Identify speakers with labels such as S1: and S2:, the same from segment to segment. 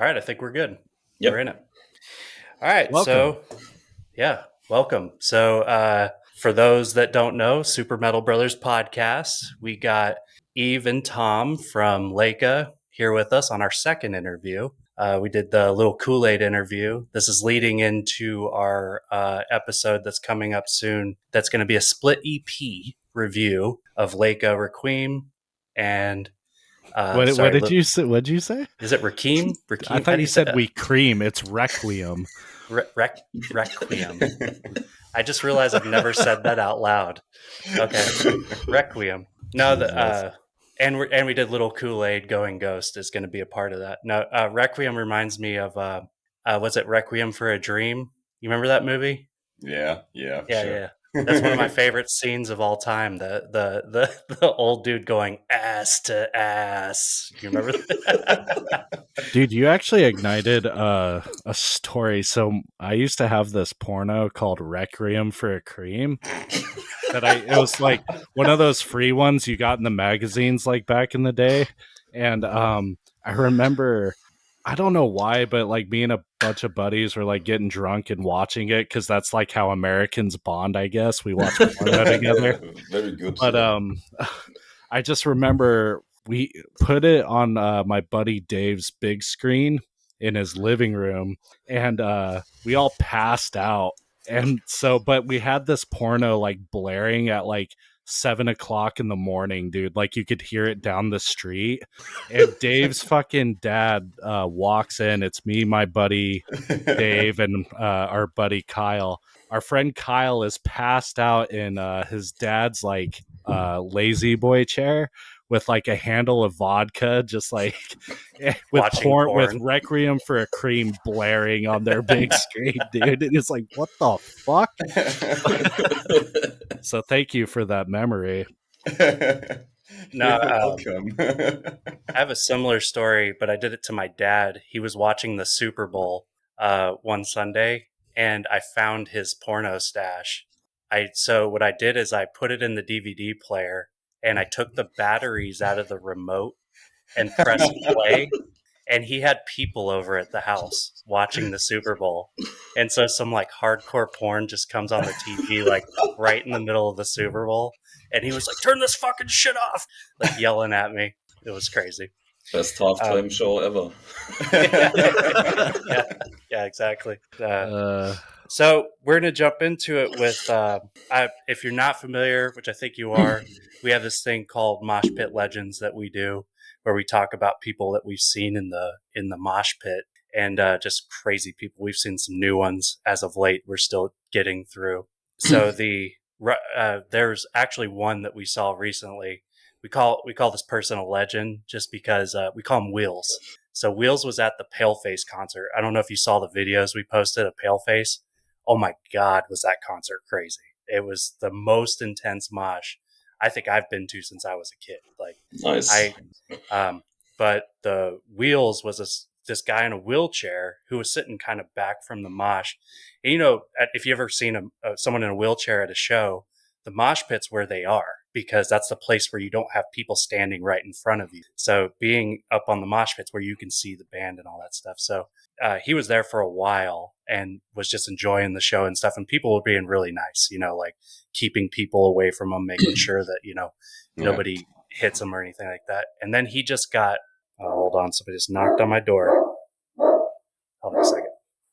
S1: right, I think we're good.
S2: Yep.
S1: We're in it. All right,
S3: Welcome.
S1: welcome. So for those that don't know, Super Metal Brothers podcast, we got Yves and Tom from Leyka here with us on our second interview. We did the little Kool-Aid interview. This is leading into our episode that's coming up soon. That's going to be a split EP review of Leyka Requiem and
S3: What did you say? What'd you say?
S1: Is it Requiem?
S3: I thought you said we cream. It's Requiem.
S1: Requiem. I just realized I've never said that out loud. Okay, Requiem. No, and we did little Kool-Aid Going Ghost is going to be a part of that. No, Requiem reminds me of was it Requiem for a Dream? You remember that movie?
S2: Yeah.
S1: Yeah. That's one of my favorite scenes of all time. The old dude going ass to ass. You remember that?
S3: Dude, you actually ignited a story. So I used to have this porno called Requiem for a Cream. It was like one of those free ones you got in the magazines like back in the day. And I remember, I don't know why, but like me and a bunch of buddies were like getting drunk and watching it because that's like how Americans bond, I guess. We watch porno together.
S2: Very good.
S3: But I just remember we put it on my buddy Dave's big screen in his living room, and we all passed out. And so, but we had this porno like blaring at like 7 o'clock in the morning, dude. Like you could hear it down the street. And Dave's fucking dad walks in. It's me, my buddy Dave, and our buddy Kyle. Our friend Kyle is passed out in his dad's like lazy boy chair with like a handle of vodka, just like with porn, with Requiem for a Cream blaring on their big screen, dude. And it's like, what the fuck? So thank you for that memory.
S1: No, welcome. I have a similar story, but I did it to my dad. He was watching the Super Bowl one Sunday, and I found his porno stash. So what I did is I put it in the DVD player, and I took the batteries out of the remote and pressed play. And he had people over at the house watching the Super Bowl. And so some like hardcore porn just comes on the TV like right in the middle of the Super Bowl. And he was like, turn this fucking shit off, like yelling at me. It was crazy.
S2: Best halftime show ever.
S1: yeah, exactly. So we're going to jump into it with, if you're not familiar, which I think you are, we have this thing called Mosh Pit Legends that we do, where we talk about people that we've seen in the mosh pit, and just crazy people. We've seen some new ones as of late. We're still getting through. So there's actually one that we saw recently. We call this person a legend just because we call him Wheels. So Wheels was at the Paleface concert. I don't know if you saw the videos we posted of Paleface. Oh my God, was that concert crazy. It was the most intense mosh I think I've been to since I was a kid. Like,
S2: nice.
S1: But the Wheels was this guy in a wheelchair who was sitting kind of back from the mosh. And, you know, if you ever seen someone in a wheelchair at a show, the mosh pit's where they are, because that's the place where you don't have people standing right in front of you. So being up on the mosh pit's where you can see the band and all that stuff. So he was there for a while and was just enjoying the show and stuff. And people were being really nice, you know, like keeping people away from him, making sure that, you know, nobody hits him or anything like that. And then he just got, hold on, somebody just knocked on my door. Hold on a second.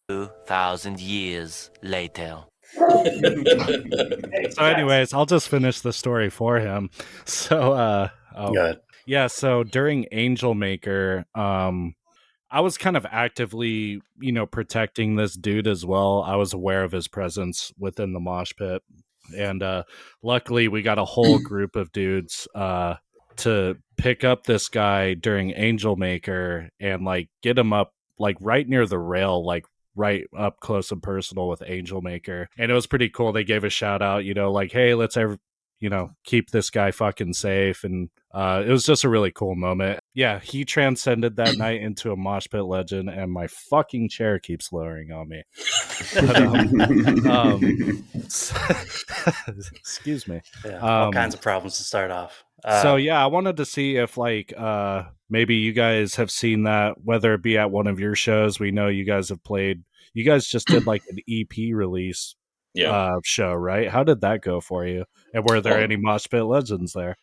S4: 2,000 years later.
S3: So anyways, I'll just finish the story for him. So yeah, so during Angel Maker, I was kind of actively, you know, protecting this dude as well. I was aware of his presence within the mosh pit, and luckily we got a whole group of dudes to pick up this guy during Angel Maker and like get him up like right near the rail, like right up close and personal with Angel Maker. And it was pretty cool. They gave a shout out, you know, like, hey, let's keep this guy fucking safe. And it was just a really cool moment. Yeah, he transcended that night into a mosh pit legend, and my fucking chair keeps lowering on me. But, excuse me.
S1: Yeah, all kinds of problems to start off.
S3: So yeah, I wanted to see if like maybe you guys have seen that, whether it be at one of your shows. We know you guys have played. You guys just did like an EP release show, right? How did that go for you? And were there any Mosh Pit legends there?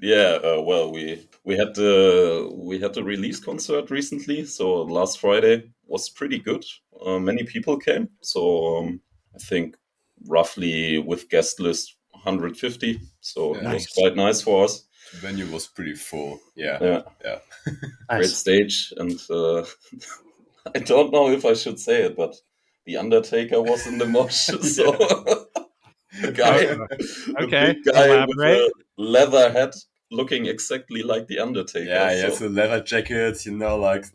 S2: Yeah, well, we had the release concert recently, so last Friday was pretty good. Many people came, so I think roughly with guest list 150. So it was quite nice for us.
S5: The venue was pretty full. Yeah.
S2: Great stage, and I don't know if I should say it, but the Undertaker was in the mosh. So a big guy with a leather hat, looking exactly like the Undertaker.
S5: Yeah, he has a leather jacket, like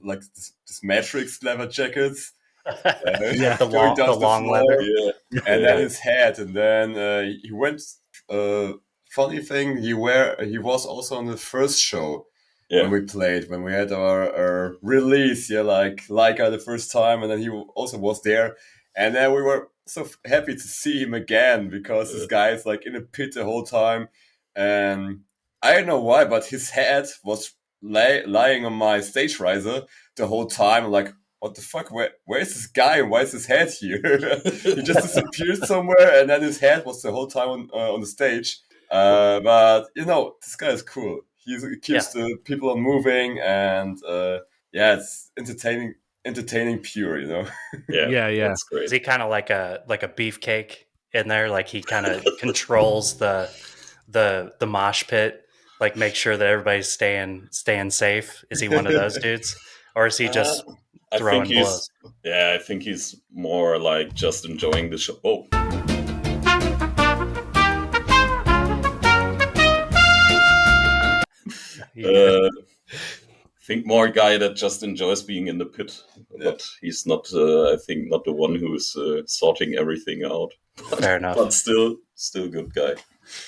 S5: this Matrix leather jackets.
S1: The long leather.
S5: Yeah. And then his hat, and then he went. Funny thing, he was also on the first show when we played, when we had our release, like Leyka the first time, and then he also was there, and then we were so happy to see him again because this guy is like in a pit the whole time, and I don't know why, but his head was lying on my stage riser the whole time. I'm like, what the fuck? Where is this guy? And why is his head here? He just disappeared somewhere, and then his head was the whole time on the stage. But this guy is cool. He keeps the people moving, and it's entertaining pure.
S2: Yeah. That's great.
S1: Is he kind of like a beefcake in there? Like he kind of controls the mosh pit, like make sure that everybody's staying safe. Is he one of those dudes, or is he just throwing blows?
S2: Yeah, I think he's more like just enjoying the show. Oh. I think more guy that just enjoys being in the pit, but he's not. I think not the one who's sorting everything out.
S1: Fair enough,
S2: but still good guy.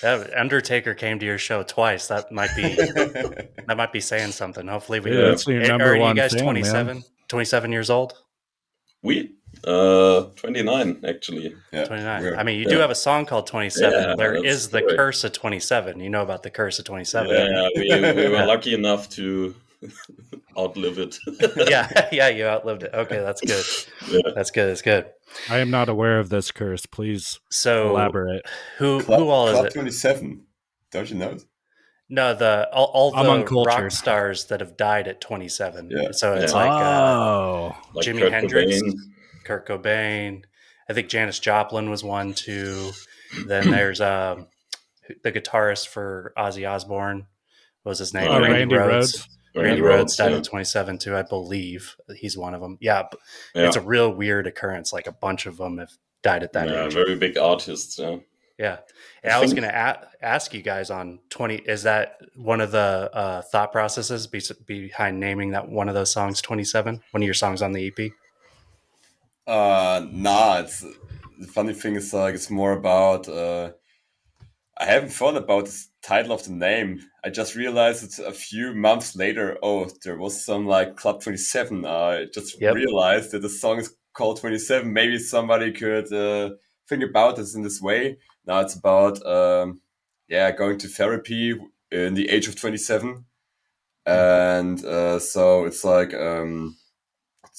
S1: That Undertaker came to your show twice. That might be saying something. Hopefully, we
S3: that's your number one.
S1: Are you guys
S3: fan,
S1: 27 years old?
S2: We 29 actually.
S5: Yeah,
S1: 29. I mean, you do have a song called 27.
S2: Yeah,
S1: there is the curse of 27. You know about the curse of 27.
S2: Yeah, we were lucky enough to outlive it.
S1: yeah, you outlived it. Okay, that's good.
S2: Yeah.
S1: That's good.
S3: I am not aware of this curse. Please elaborate.
S1: Who all is
S5: Club
S1: it?
S5: 27. Don't you know?
S1: No, all the rock stars that have died at 27.
S5: Yeah.
S1: So it's
S2: like
S1: Jimi
S2: Kurt
S1: Hendrix,
S2: Cobain.
S1: Kurt Cobain. I think Janis Joplin was one too. Then there's the guitarist for Ozzy Osbourne. What was his name?
S3: Randy Rhoads.
S1: Randy Rhoads died at 27 too, I believe. He's one of them. Yeah, it's a real weird occurrence. Like a bunch of them have died at that age.
S2: Very big artists.
S1: Yeah. And I was going to ask you guys on 20. Is that one of the thought processes behind naming that one of those songs 27? One of your songs on the EP?
S5: Nah. It's the funny thing is like it's more about. I haven't thought about the title of the name. I just realized it a few months later. Oh, there was some like Club 27. I just realized that the song is called 27. Maybe somebody could think about this in this way. Now it's about going to therapy in the age of 27, and so it's like the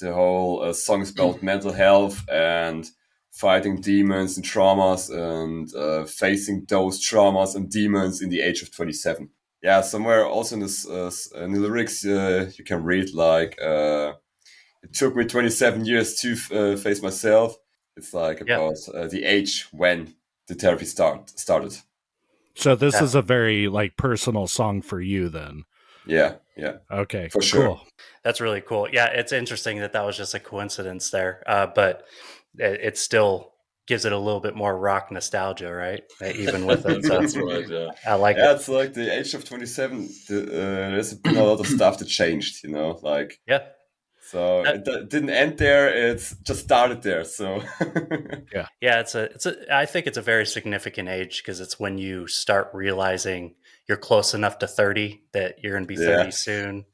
S5: whole song is about mental health and fighting demons and traumas and facing those traumas and demons in the age of 27. Yeah, somewhere also in this in the lyrics you can read like it took me 27 years to face myself. It's like about the age when the therapy started.
S3: So this is a very like personal song for you then.
S5: Yeah.
S3: Okay,
S5: for sure.
S3: Cool.
S1: That's really cool. Yeah, it's interesting that was just a coincidence there, but it still gives it a little bit more rock nostalgia, right? Even with it. So
S2: that's right. Yeah,
S1: I like it.
S5: Yeah, it's like the age of 27. There's been a lot of stuff that changed. Like So it didn't end there. It's just started there. So
S1: yeah. I think it's a very significant age because it's when you start realizing you're close enough to 30 that you're going to be 30 soon.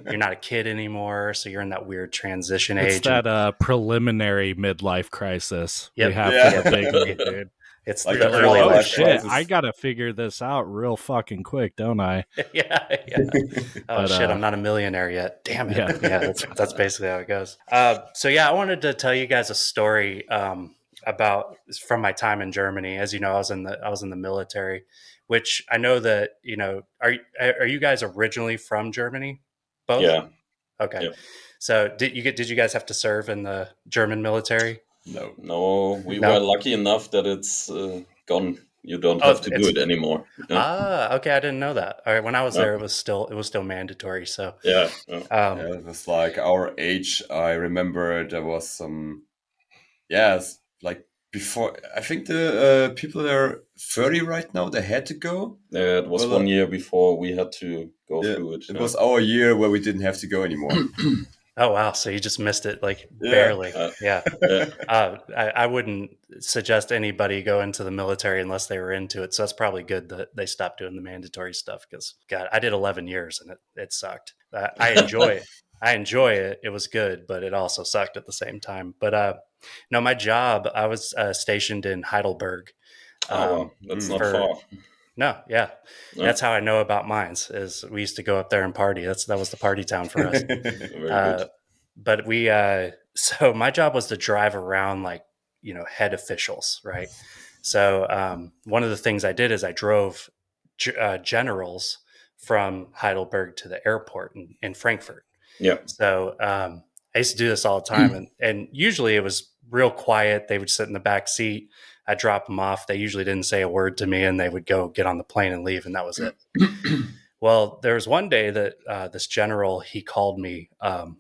S1: You're not a kid anymore, so you're in that weird transition age.
S3: It's that preliminary midlife crisis.
S1: Yep.
S3: You have for the big dude.
S1: It's
S5: Like
S1: the
S5: the
S1: early
S3: oh
S1: life
S3: shit,
S1: phase.
S3: I gotta figure this out real fucking quick, don't I?
S1: Yeah. Oh
S3: But,
S1: shit, I'm not a millionaire yet. Damn it.
S3: Yeah.
S1: Yeah, that's basically how it goes. So yeah, I wanted to tell you guys a story about from my time in Germany. As you know, I was in the military, which I know that are you guys originally from Germany? Both?
S2: Yeah.
S1: Okay.
S2: Yeah.
S1: So did you guys have to serve in the German military?
S2: No, we
S1: No?
S2: were lucky enough that it's gone. You don't
S1: Oh,
S2: have to do it anymore. Yeah.
S1: okay, I didn't know that. All right, when I was
S2: No.
S1: there, it was still mandatory. So,
S2: Yeah.
S5: Yeah, it was like our age. I remember there was some, like before. I think the people that are 30 right now, they had to go.
S2: It was
S5: Well,
S2: 1 year before we had to go
S5: Yeah,
S2: through it.
S5: it was our year where we didn't have to go anymore.
S1: oh wow, so you just missed it like
S5: Yeah.
S1: barely. Yeah.
S2: Yeah.
S1: I wouldn't suggest anybody go into the military unless they were into it. So that's probably good that they stopped doing the mandatory stuff because, God, I did 11 years and it sucked. I enjoy it. I enjoy it. It was good, but it also sucked at the same time. But no, my job, I was stationed in Heidelberg.
S2: Oh, well, that's not
S1: for-
S2: far.
S1: No, yeah.
S2: No.
S1: That's how I know about mines is we used to go up there and party. That was the party town for us.
S2: Very good.
S1: But we so my job was to drive around like head officials, right? So one of the things I did is I drove generals from Heidelberg to the airport in Frankfurt.
S2: Yeah.
S1: So I used to do this all the time, and usually it was real quiet. They would sit in the back seat. I'd drop them off. They usually didn't say a word to me, and they would go get on the plane and leave, and that was it. Well, there was one day that this general, he called me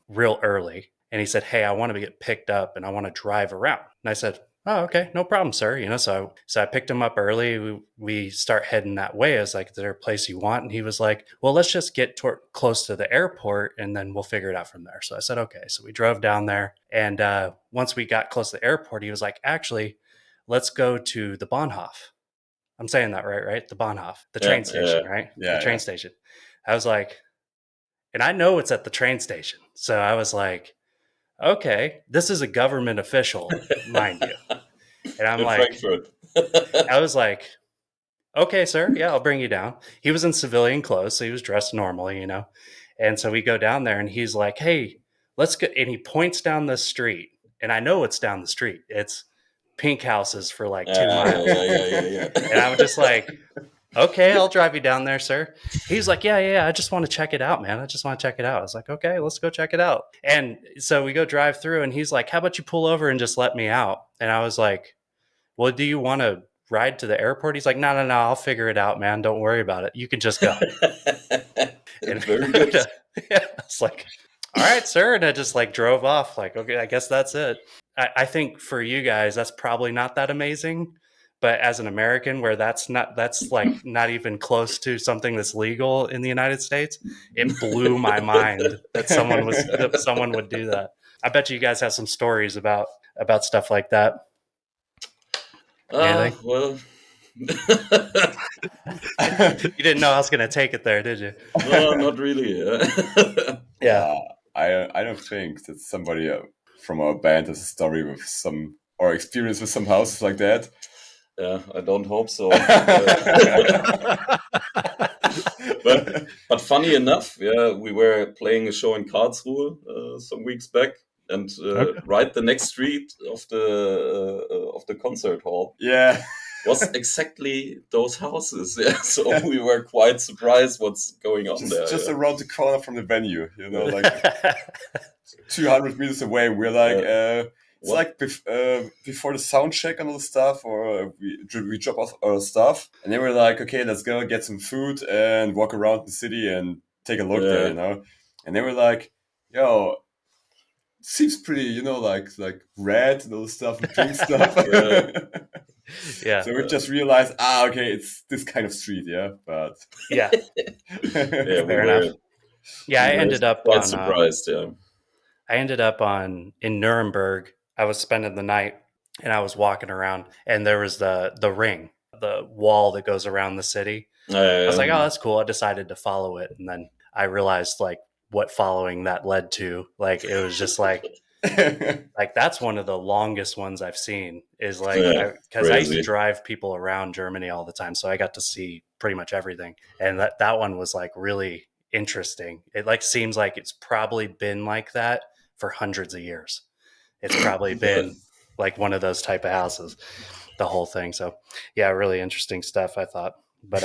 S1: real early, and he said, "Hey, I want to get picked up, and I want to drive around." And I said, "Oh, okay, no problem, sir." So I picked him up early. We start heading that way. I was like, "Is there a place you want?" And he was like, "Well, let's just get close to the airport, and then we'll figure it out from there." So I said, "Okay." So we drove down there, and once we got close to the airport, he was like, "Actually, let's go to the Bahnhof." I'm saying that right? The Bahnhof, the train station, right?
S5: Yeah,
S1: the train station. I was like, and I know it's at the train station. So I was like, okay, this is a government official, mind you. And I'm
S2: In
S1: like,
S2: Frankfurt.
S1: I was like, okay, sir, yeah, I'll bring you down. He was in civilian clothes, so he was dressed normally, And so we go down there and he's like, hey, let's go. And he points down the street. And I know it's down the street. It's pink houses for like 2 miles.
S2: Yeah.
S1: And I'm just like, okay, I'll drive you down there, sir. He's like, yeah, I just want to check it out, man. I just want to check it out. I was like, okay, let's go check it out. And so we go drive through and he's like, how about you pull over and just let me out? And I was like, well, do you want to ride to the airport? He's like, no, I'll figure it out, man. Don't worry about it. You can just go. And
S2: Very good.
S1: I was like, all right, sir. And I just like drove off like, okay, I guess that's it. I think for you guys, that's probably not that amazing. But as an American, where that's like not even close to something that's legal in the United States, it blew my mind that someone would do that. I bet you guys have some stories about stuff like that. Anything?
S2: Well,
S1: You didn't know I was going to take it there, did you?
S2: no, not really.
S1: Yeah.
S5: I don't think that somebody from our band has a story with some or experience with some houses like that.
S2: Yeah, I don't hope so. But funny enough, yeah, we were playing a show in Karlsruhe some weeks back, and right the next street of the concert hall, was exactly those houses. Yeah, so we were quite surprised what's going on there.
S5: Just around the corner from the venue, like 200 meters away. We're like. It's like before the sound check and all the stuff, or we drop off our stuff, and then we're like, okay, let's go get some food and walk around the city and take a look there, And then we're like, yo, seems pretty, like red and all the stuff, and pink stuff.
S1: Yeah.
S5: So we just realized, okay, it's this kind of street, but
S1: yeah, fair enough. Yeah, I ended up
S2: quite surprised.
S1: I ended up in Nuremberg. I was spending the night and I was walking around and there was the ring, the wall that goes around the city. I was like, oh, that's cool. I decided to follow it. And then I realized like what following that led to. Like, it was just like, Like that's one of the longest ones I've seen. Is like because
S2: Yeah,
S1: I used to
S2: crazy.
S1: drive people around Germany all the time, so I got to see pretty much everything. And that one was like really interesting. It like seems like it's probably been like that for hundreds of years. It's probably been like one of those type of houses, the whole thing. So yeah, really interesting stuff, I thought. But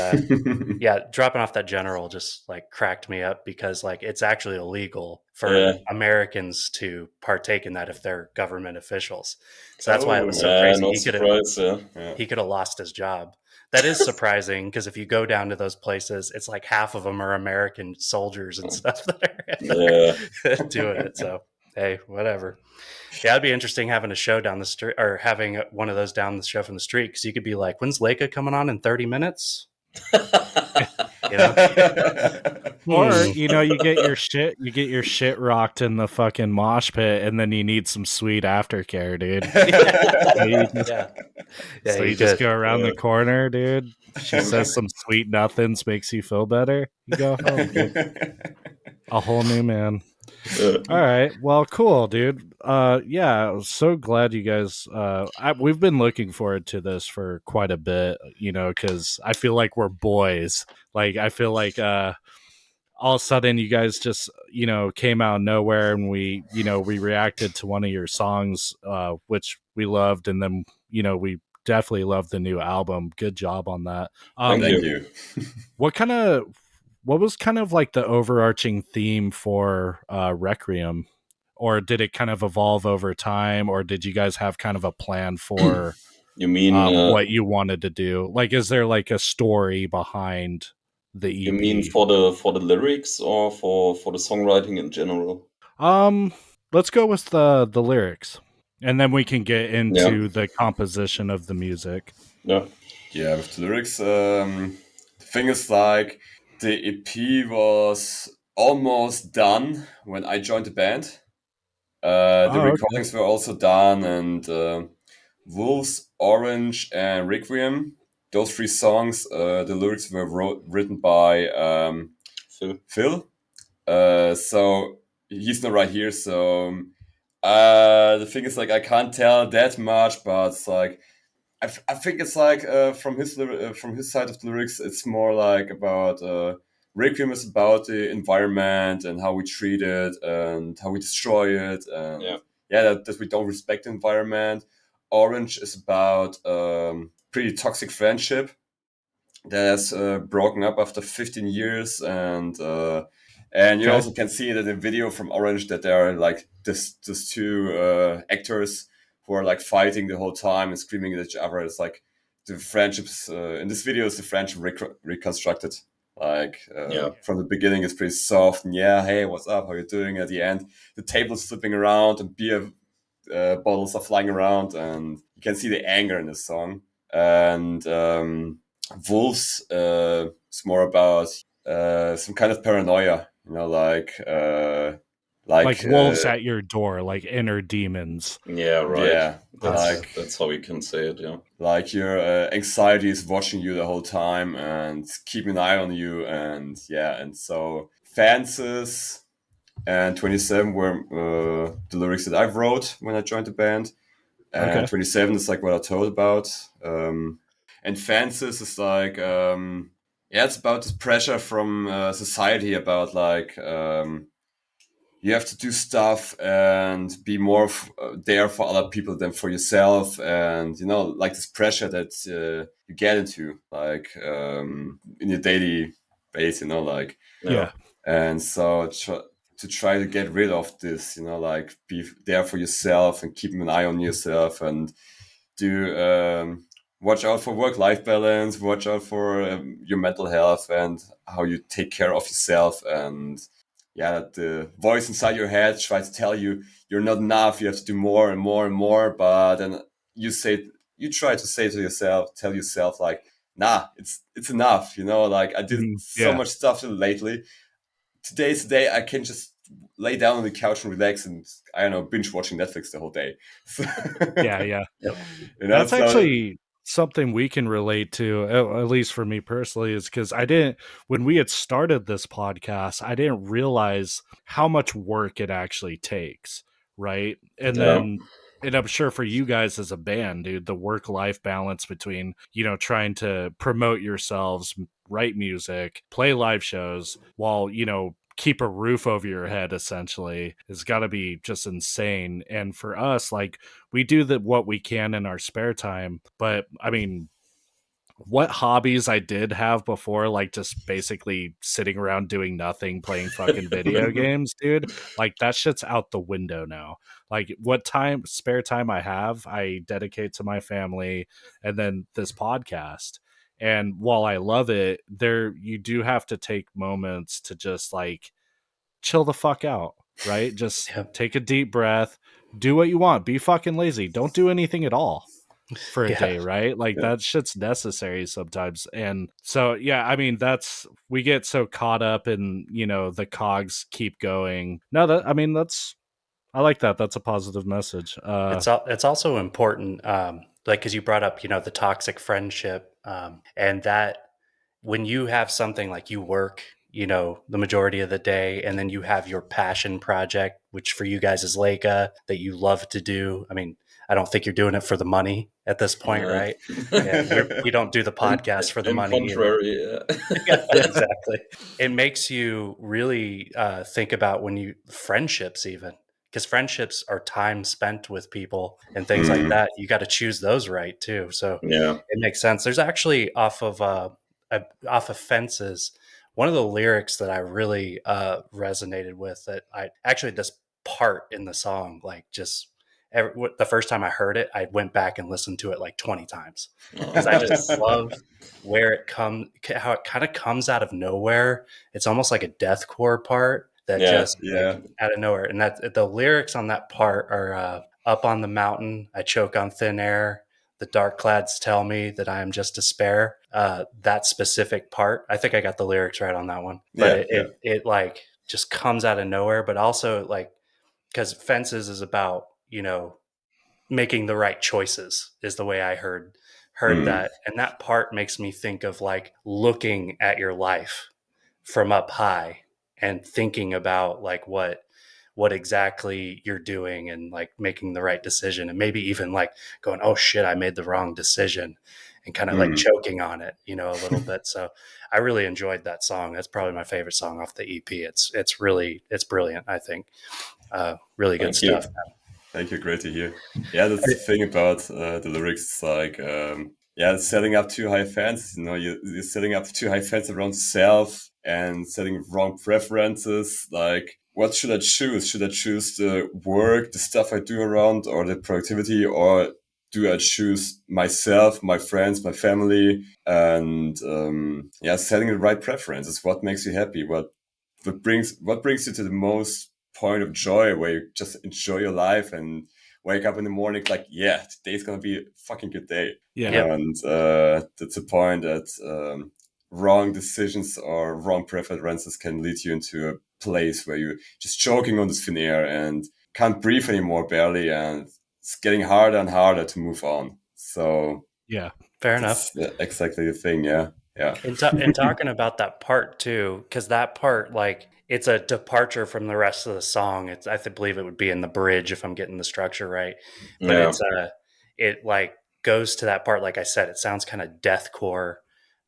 S1: yeah, dropping off that general just like cracked me up because like it's actually illegal for
S2: Yeah.
S1: Americans to partake in that if they're government officials. So that's why it was so
S2: Yeah,
S1: crazy.
S2: no surprise. Yeah.
S1: He could have lost his job. That is surprising because if you go down to those places, it's like half of them are American soldiers and stuff that are doing it. So hey, whatever. Yeah, it'd be interesting having a show down the street or having one of those down the show from the street because you could be like, "When's Leyka coming on in 30 minutes?" You know,
S3: Or you get your shit rocked in the fucking mosh pit, and then you need some sweet aftercare, dude. So you just go around the corner, dude. She says some sweet nothings, makes you feel better. You go home, dude. A whole new man. All right, well, cool, dude. Yeah, I was so glad you guys. We've been looking forward to this for quite a bit, because I feel like we're boys. Like I feel like all of a sudden you guys just came out of nowhere, and we reacted to one of your songs, which we loved, and then we definitely loved the new album. Good job on that.
S2: Thank
S5: you.
S3: What was kind of like the overarching theme for Requiem? Or did it kind of evolve over time? Or did you guys have kind of a plan for
S2: You mean
S3: what you wanted to do? Like, is there like a story behind the EP?
S2: You mean for the lyrics or for the songwriting in general?
S3: Let's go with the lyrics, and then we can get into the composition of the music.
S2: Yeah.
S5: Yeah, with the lyrics, the thing is like the EP was almost done when I joined the band. The recordings were also done, and Wolves, Orange, and Requiem, those 3 songs, the lyrics were written by Phil. So he's not right here. So the thing is like I can't tell that much, but it's like I think it's like from his side of the lyrics, it's more like about Requiem is about the environment and how we treat it and how we destroy it, and that we don't respect the environment. Orange is about pretty toxic friendship that has broken up after 15 years, and you also can see it in the video from Orange that there are like this 2 actors who are like fighting the whole time and screaming at each other. It's like the friendships in this video is the friendship reconstructed. Like from the beginning, it's pretty soft and hey, what's up? How you doing? At the end, the table's flipping around and beer bottles are flying around, and you can see the anger in the song. And Wolves is more about some kind of paranoia, like
S3: wolves at your door, like inner demons.
S2: Yeah, right.
S5: Yeah,
S2: that's how we can say it. Yeah,
S5: like your anxiety is watching you the whole time and keeping an eye on you, and so Fences and 27 were the lyrics that I wrote when I joined the band, and 27 is like what I told about, and Fences is like it's about this pressure from society about like you have to do stuff and be more there for other people than for yourself, and like this pressure that you get into like in your daily base, and so to try to get rid of this, like be there for yourself and keeping an eye on yourself, and do watch out for work-life balance, watch out for your mental health and how you take care of yourself, and the voice inside your head tries to tell you you're not enough, you have to do more and more and more, but then you try to say to yourself, tell yourself like, nah, it's enough, like I did so much stuff lately. Today's the day I can just lay down on the couch and relax and, I don't know, binge watching Netflix the whole day.
S3: That's actually something we can relate to, at least for me personally, is because when we had started this podcast, I didn't realize how much work it actually takes. right? And
S2: Yeah.
S3: then, and I'm sure for you guys as a band, dude, the work-life balance between, you know, trying to promote yourselves, write music, play live shows, while, you know, keep a roof over your head essentially, has got to be just insane. And for us, like, we do what we can in our spare time, but I mean, what hobbies I did have before, like just basically sitting around doing nothing, playing fucking video games, dude, like that shit's out the window now. Like what spare time I have, I dedicate to my family and then this podcast. And while I love it, you do have to take moments to just like chill the fuck out, right? Just take a deep breath, do what you want, be fucking lazy, don't do anything at all for a day, right? Like that shit's necessary sometimes. And so yeah, I mean, we get so caught up in, you know, the cogs keep going. No, that, I mean, I like that. That's a positive message.
S1: It's also important, like, because you brought up, you know, the toxic friendship, and that when you have something like you work, you know, the majority of the day, and then you have your passion project, which for you guys is Leyka, that you love to do. I mean, I don't think you're doing it for the money at this point, right? Yeah, we don't do the podcast for the
S2: in
S1: money
S2: contrary,
S1: either. Yeah, exactly. It makes you really think about friendships, even, because friendships are time spent with people and things like that. You got to choose those right too. So
S2: yeah.
S1: it makes sense. There's actually off of Fences, one of the lyrics that I really resonated with, that I actually, this part in the song, like, just the first time I heard it, I went back and listened to it like 20 times because I just love where how it kind of comes out of nowhere. It's almost like a deathcore part that just like out of nowhere. And that the lyrics on that part are up on the mountain, I choke on thin air. The dark clouds tell me that I am just despair. That specific part, I think I got the lyrics right on that one. But it like just comes out of nowhere. But also, like, because Fences is about, you know, making the right choices, is the way I heard that. And that part makes me think of like looking at your life from up high and thinking about like what exactly you're doing and like making the right decision, and maybe even like going, oh shit, I made the wrong decision, and kind of like choking on it, you know, a little bit. So I really enjoyed that song. That's probably my favorite song off the EP. It's brilliant, I think. Really good stuff.
S5: Thank you. Great to hear. Yeah, that's the thing about the lyrics. It's like, setting up too high fans. You know, you're setting up too high fans around self and setting wrong preferences. Like, what should I choose? Should I choose the work, the stuff I do around, or the productivity, or do I choose myself, my friends, my family? And setting the right preferences. What makes you happy? What brings you to the most point of joy, where you just enjoy your life and wake up in the morning like, yeah, today's gonna be a fucking good day. And that's the point that wrong decisions or wrong preferences can lead you into a place where you're just choking on this thin air and can't breathe anymore, barely, and it's getting harder and harder to move on. So
S3: yeah,
S1: fair enough.
S5: Exactly the thing. Yeah.
S1: And talking about that part too, because that part, like, it's a departure from the rest of the song. I believe it would be in the bridge if I'm getting the structure right. But it like goes to that part. Like I said, it sounds kind of deathcore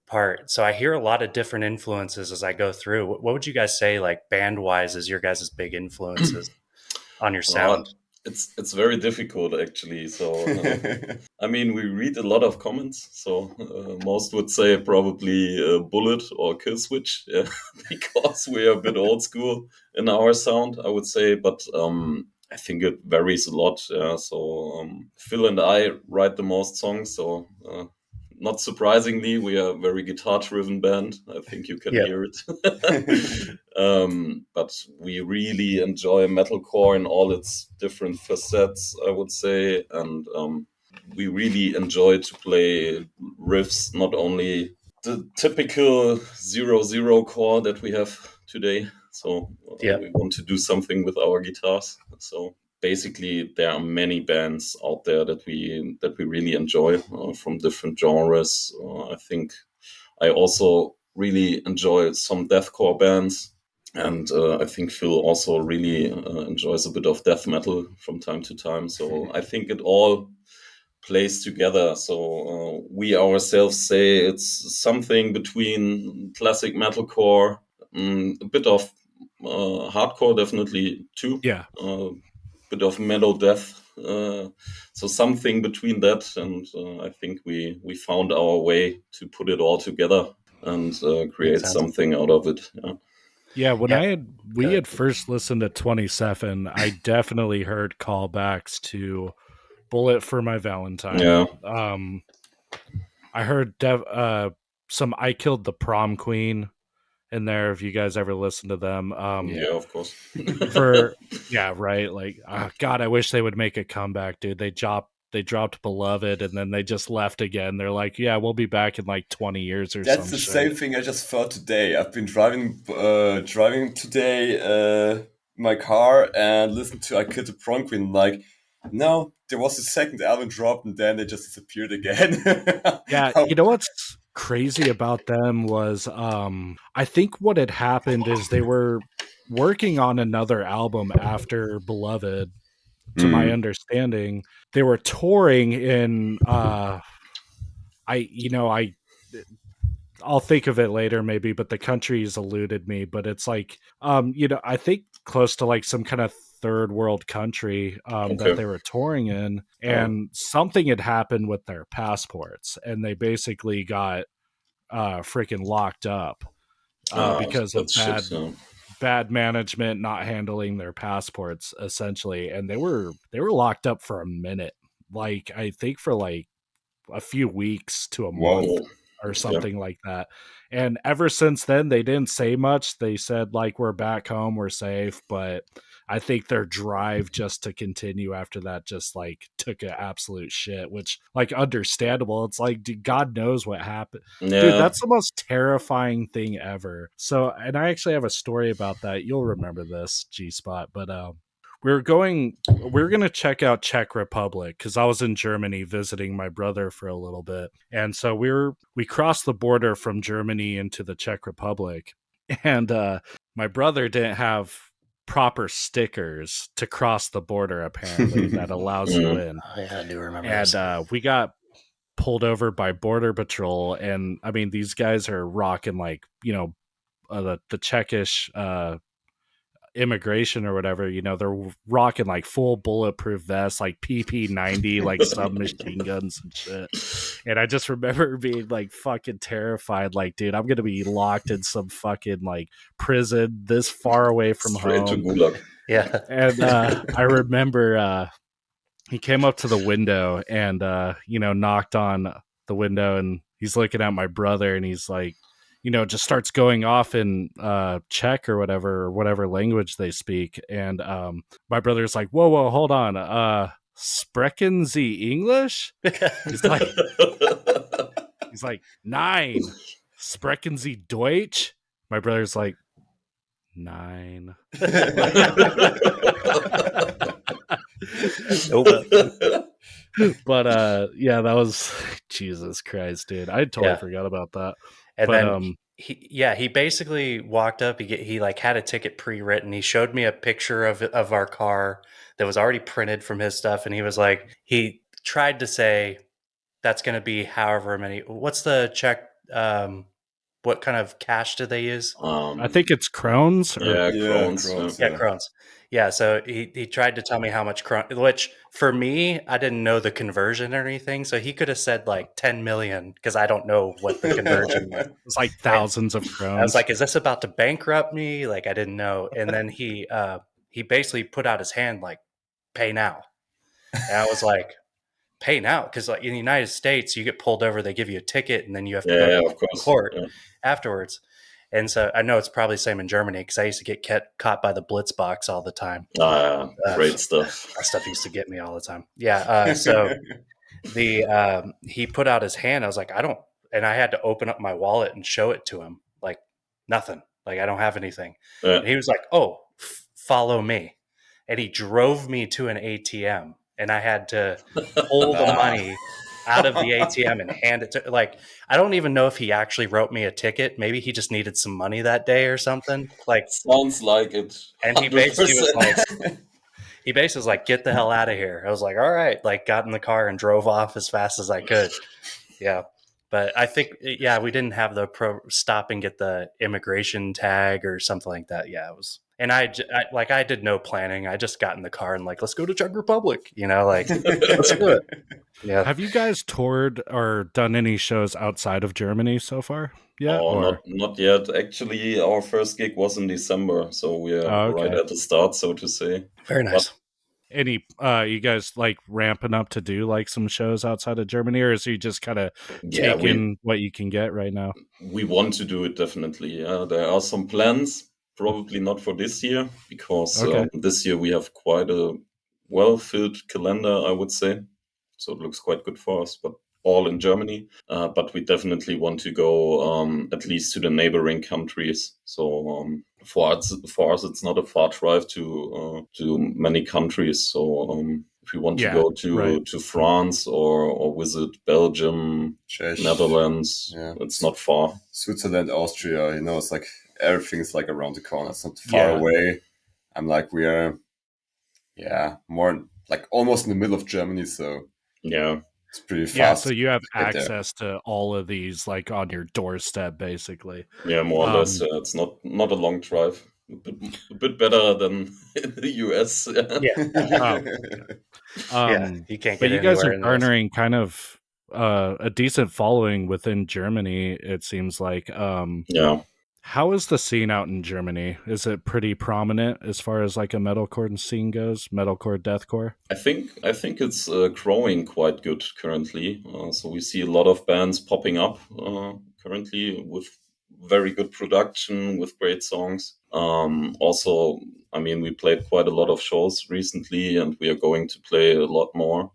S1: part. So I hear a lot of different influences as I go through. What would you guys say, like, band wise, is your guys' big influences on your sound?
S2: It's very difficult, actually. So I mean, we read a lot of comments. So most would say probably Bullet or Killswitch, because we are a bit old school in our sound, I would say. But I think it varies a lot. So Phil and I write the most songs. So not surprisingly, we are a very guitar-driven band. I think you can hear it. But we really enjoy metalcore in all its different facets, I would say. And we really enjoy to play riffs, not only the typical 0/0 core that we have today. So we want to do something with our guitars. So basically, there are many bands out there that we really enjoy from different genres. I think I also really enjoy some deathcore bands. And I think Phil also really enjoys a bit of death metal from time to time. So I think it all plays together. So we ourselves say it's something between classic metalcore, a bit of hardcore, definitely too.
S3: Yeah.
S2: A bit of mellow death. So something between that, and I think we found our way to put it all together and create something out of it. Yeah.
S3: Yeah, when we had first listened to 27, I definitely heard callbacks to Bullet for My Valentine.
S2: Yeah.
S3: I heard some I Killed the Prom Queen in there, if you guys ever listen to them.
S2: Yeah, of course.
S3: Right. Like, God, I wish they would make a comeback, dude. They dropped Beloved and then they just left again. They're like, yeah, we'll be back in like 20 years or something.
S5: That's the same thing I just thought today. I've been driving today my car and listened to I Killed the Prom Queen. Like, no, there was a second album dropped and then they just disappeared again.
S3: Yeah, you know what's crazy about them was I think what had happened is they were working on another album after Beloved, to my understanding. They were touring in I'll think of it later maybe, but the country's eluded me, but it's like I think close to like some kind of third world country that they were touring in, and something had happened with their passports and they basically got freaking locked up because of bad management not handling their passports, essentially. And they were locked up for a minute, like I think for like a few weeks to a month or something like that. And ever since then, they didn't say much. They said like, we're back home, we're safe. But I think their drive just to continue after that just like took an absolute shit, which like understandable. It's like, dude, God knows what happened.
S2: Yeah.
S3: Dude, that's the most terrifying thing ever. So, and I actually have a story about that. You'll remember this, G-Spot, but we were going to check out Czech Republic because I was in Germany visiting my brother for a little bit. And so we crossed the border from Germany into the Czech Republic. And my brother didn't have proper stickers to cross the border, apparently, that allows you in.
S1: Oh, yeah, I do remember.
S3: And we got pulled over by Border Patrol. And I mean, these guys are rocking like, the Czechish immigration or whatever, they're rocking like full bulletproof vests, like PP-90, like submachine guns and shit. And I just remember being like fucking terrified, like, dude, I'm gonna be locked in some fucking like prison this far away from home.
S2: Straight to Gulag.
S1: Yeah.
S3: And I remember he came up to the window and knocked on the window, and he's looking at my brother and he's like, just starts going off in Czech or whatever language they speak. And my brother's like, whoa, hold on. Sprechen Sie English? He's like, nein. Sprechen Sie Deutsch? My brother's like, nine. But yeah, that was Jesus Christ, dude. I totally forgot about that.
S1: And then he basically walked up. He like had a ticket pre-written. He showed me a picture of our car that was already printed from his stuff, and he was like, he tried to say that's going to be however many. What's the Czech? What kind of cash do they use?
S3: I think it's krones.
S2: Krones.
S1: Krones. Yeah, so he tried to tell me how much krones, which for me, I didn't know the conversion or anything. So he could have said like 10 million because I don't know what the conversion was.
S3: It's like thousands of krones.
S1: I was like, is this about to bankrupt me? Like, I didn't know. And then he basically put out his hand like, pay now. And I was like, pay now? Because like in the United States, you get pulled over, they give you a ticket, and then you have to go to court afterwards. And so I know it's probably the same in Germany because I used to get caught by the blitz box all the time.
S2: Great stuff.
S1: That stuff used to get me all the time. Yeah. So he put out his hand. I was like, and I had to open up my wallet and show it to him. Like nothing. Like I don't have anything. And he was like, oh, follow me. And he drove me to an ATM. And I had to pull the money out of the ATM and hand it to, like, I don't even know if he actually wrote me a ticket. Maybe he just needed some money that day or something. Like,
S2: Sounds like it.
S1: and he basically was
S2: 100%.
S1: like, get the hell out of here. I was like, all right, like, got in the car and drove off as fast as I could. Yeah. But I think, yeah, we didn't have the stop and get the immigration tag or something like that. Yeah, it was, and I did no planning. I just got in the car and like, let's go to Czech Republic, like, let's do it. Yeah.
S3: Have you guys toured or done any shows outside of Germany so far? Yeah,
S2: not yet. Actually, our first gig was in December, so we are right at the start, so to say.
S1: Very nice.
S3: Any you guys like ramping up to do like some shows outside of Germany, or is you just kind of taking what you can get right now?
S2: We want to do it definitely. There are some plans, probably not for this year, because this year we have quite a well-filled calendar, I would say. So it looks quite good for us, but all in Germany. But we definitely want to go at least to the neighboring countries. So for us, it's not a far drive to many countries. So if we want to go to France or visit Belgium,
S5: Czech,
S2: Netherlands, it's not far.
S5: Switzerland, Austria, it's like everything's like around the corner. It's not far away. I'm like, we are, more like almost in the middle of Germany. So it's pretty fast.
S3: Yeah, so you have access to all of these like on your doorstep, basically.
S2: Yeah, more or less. It's not a long drive. A bit better than in the US.
S1: You can't get.
S3: But you guys are garnering kind of a decent following within Germany. It seems like. How is the scene out in Germany? Is it pretty prominent as far as like a metalcore scene goes? Metalcore, deathcore?
S2: I think it's growing quite good currently. So we see a lot of bands popping up currently with very good production, with great songs. Also, I mean, we played quite a lot of shows recently, and we are going to play a lot more,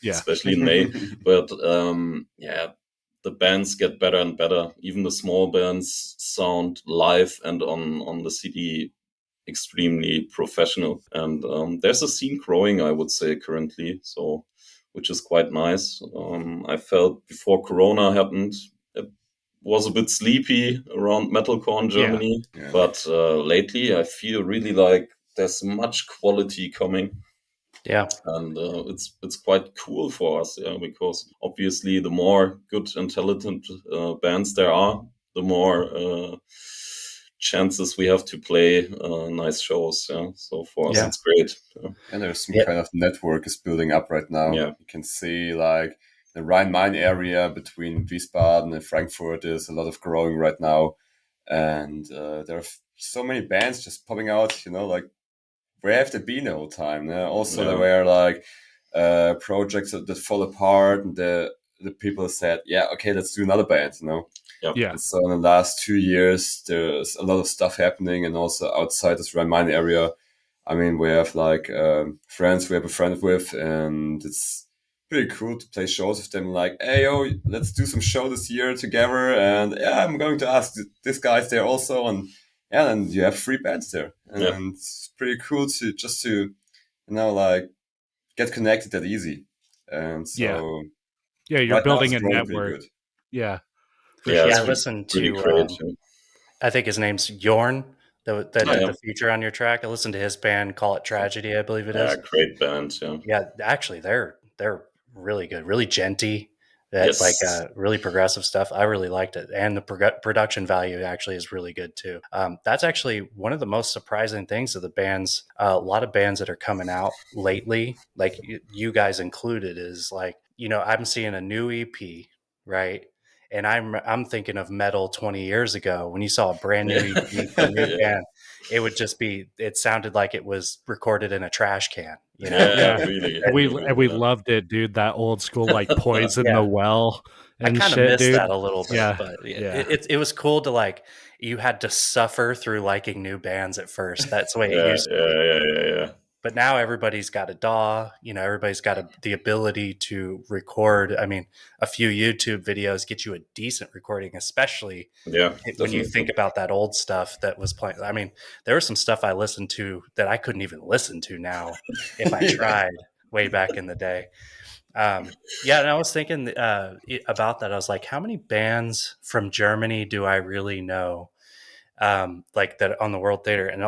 S2: especially in May. But the bands get better and better. Even the small bands sound live and on the CD extremely professional. And there's a scene growing, I would say, currently, so which is quite nice. I felt before Corona happened, it was a bit sleepy around metalcore in Germany. But lately I feel really like there's much quality coming.
S1: Yeah,
S2: and it's quite cool for us, because obviously the more good and talented bands there are, the more chances we have to play nice shows. So for us, it's great.
S5: And there's some kind of network is building up right now. You can see like the Rhine-Main area between Wiesbaden and Frankfurt is a lot of growing right now, and there are so many bands just popping out. Like, where have they been the whole time? Also, there were like projects that fall apart, and the people said, okay, let's do another band, And so in the last 2 years, there's a lot of stuff happening, and also outside this Rhine-Main area. I mean, we have like friends we have a friend with, and it's pretty cool to play shows with them. Like, hey, let's do some show this year together, and I'm going to ask this guy's there also, and and you have 3 bands there, and it's pretty cool to like get connected that easy. And so
S3: you're
S5: right
S3: building a network.
S1: I listened to I think his name's Jorn that did the feature on your track. I listened to his band, Call It Tragedy, I believe it is.
S2: Great band.
S1: Actually they're really good, really genty. That's like really progressive stuff. I really liked it. And the production value actually is really good too. That's actually one of the most surprising things of the bands. A lot of bands that are coming out lately, like you guys included, is like, I'm seeing a new EP, right? And I'm thinking of metal 20 years ago when you saw a brand new EP from a new band. It sounded like it was recorded in a trash can.
S2: Really.
S3: We loved it, dude. That old school like Poison the Well and
S1: I kind of
S3: shit,
S1: missed
S3: dude.
S1: that a little bit, but it was cool to like, you had to suffer through liking new bands at first. That's the way it used to be.
S2: Yeah.
S1: But now everybody's got a DAW, everybody's got the ability to record. I mean, a few YouTube videos get you a decent recording, especially when you think about that old stuff that was playing. I mean, there was some stuff I listened to that I couldn't even listen to now if I tried way back in the day. Yeah, and I was thinking about that. I was like, how many bands from Germany do I really know? Like that on the World Theater, and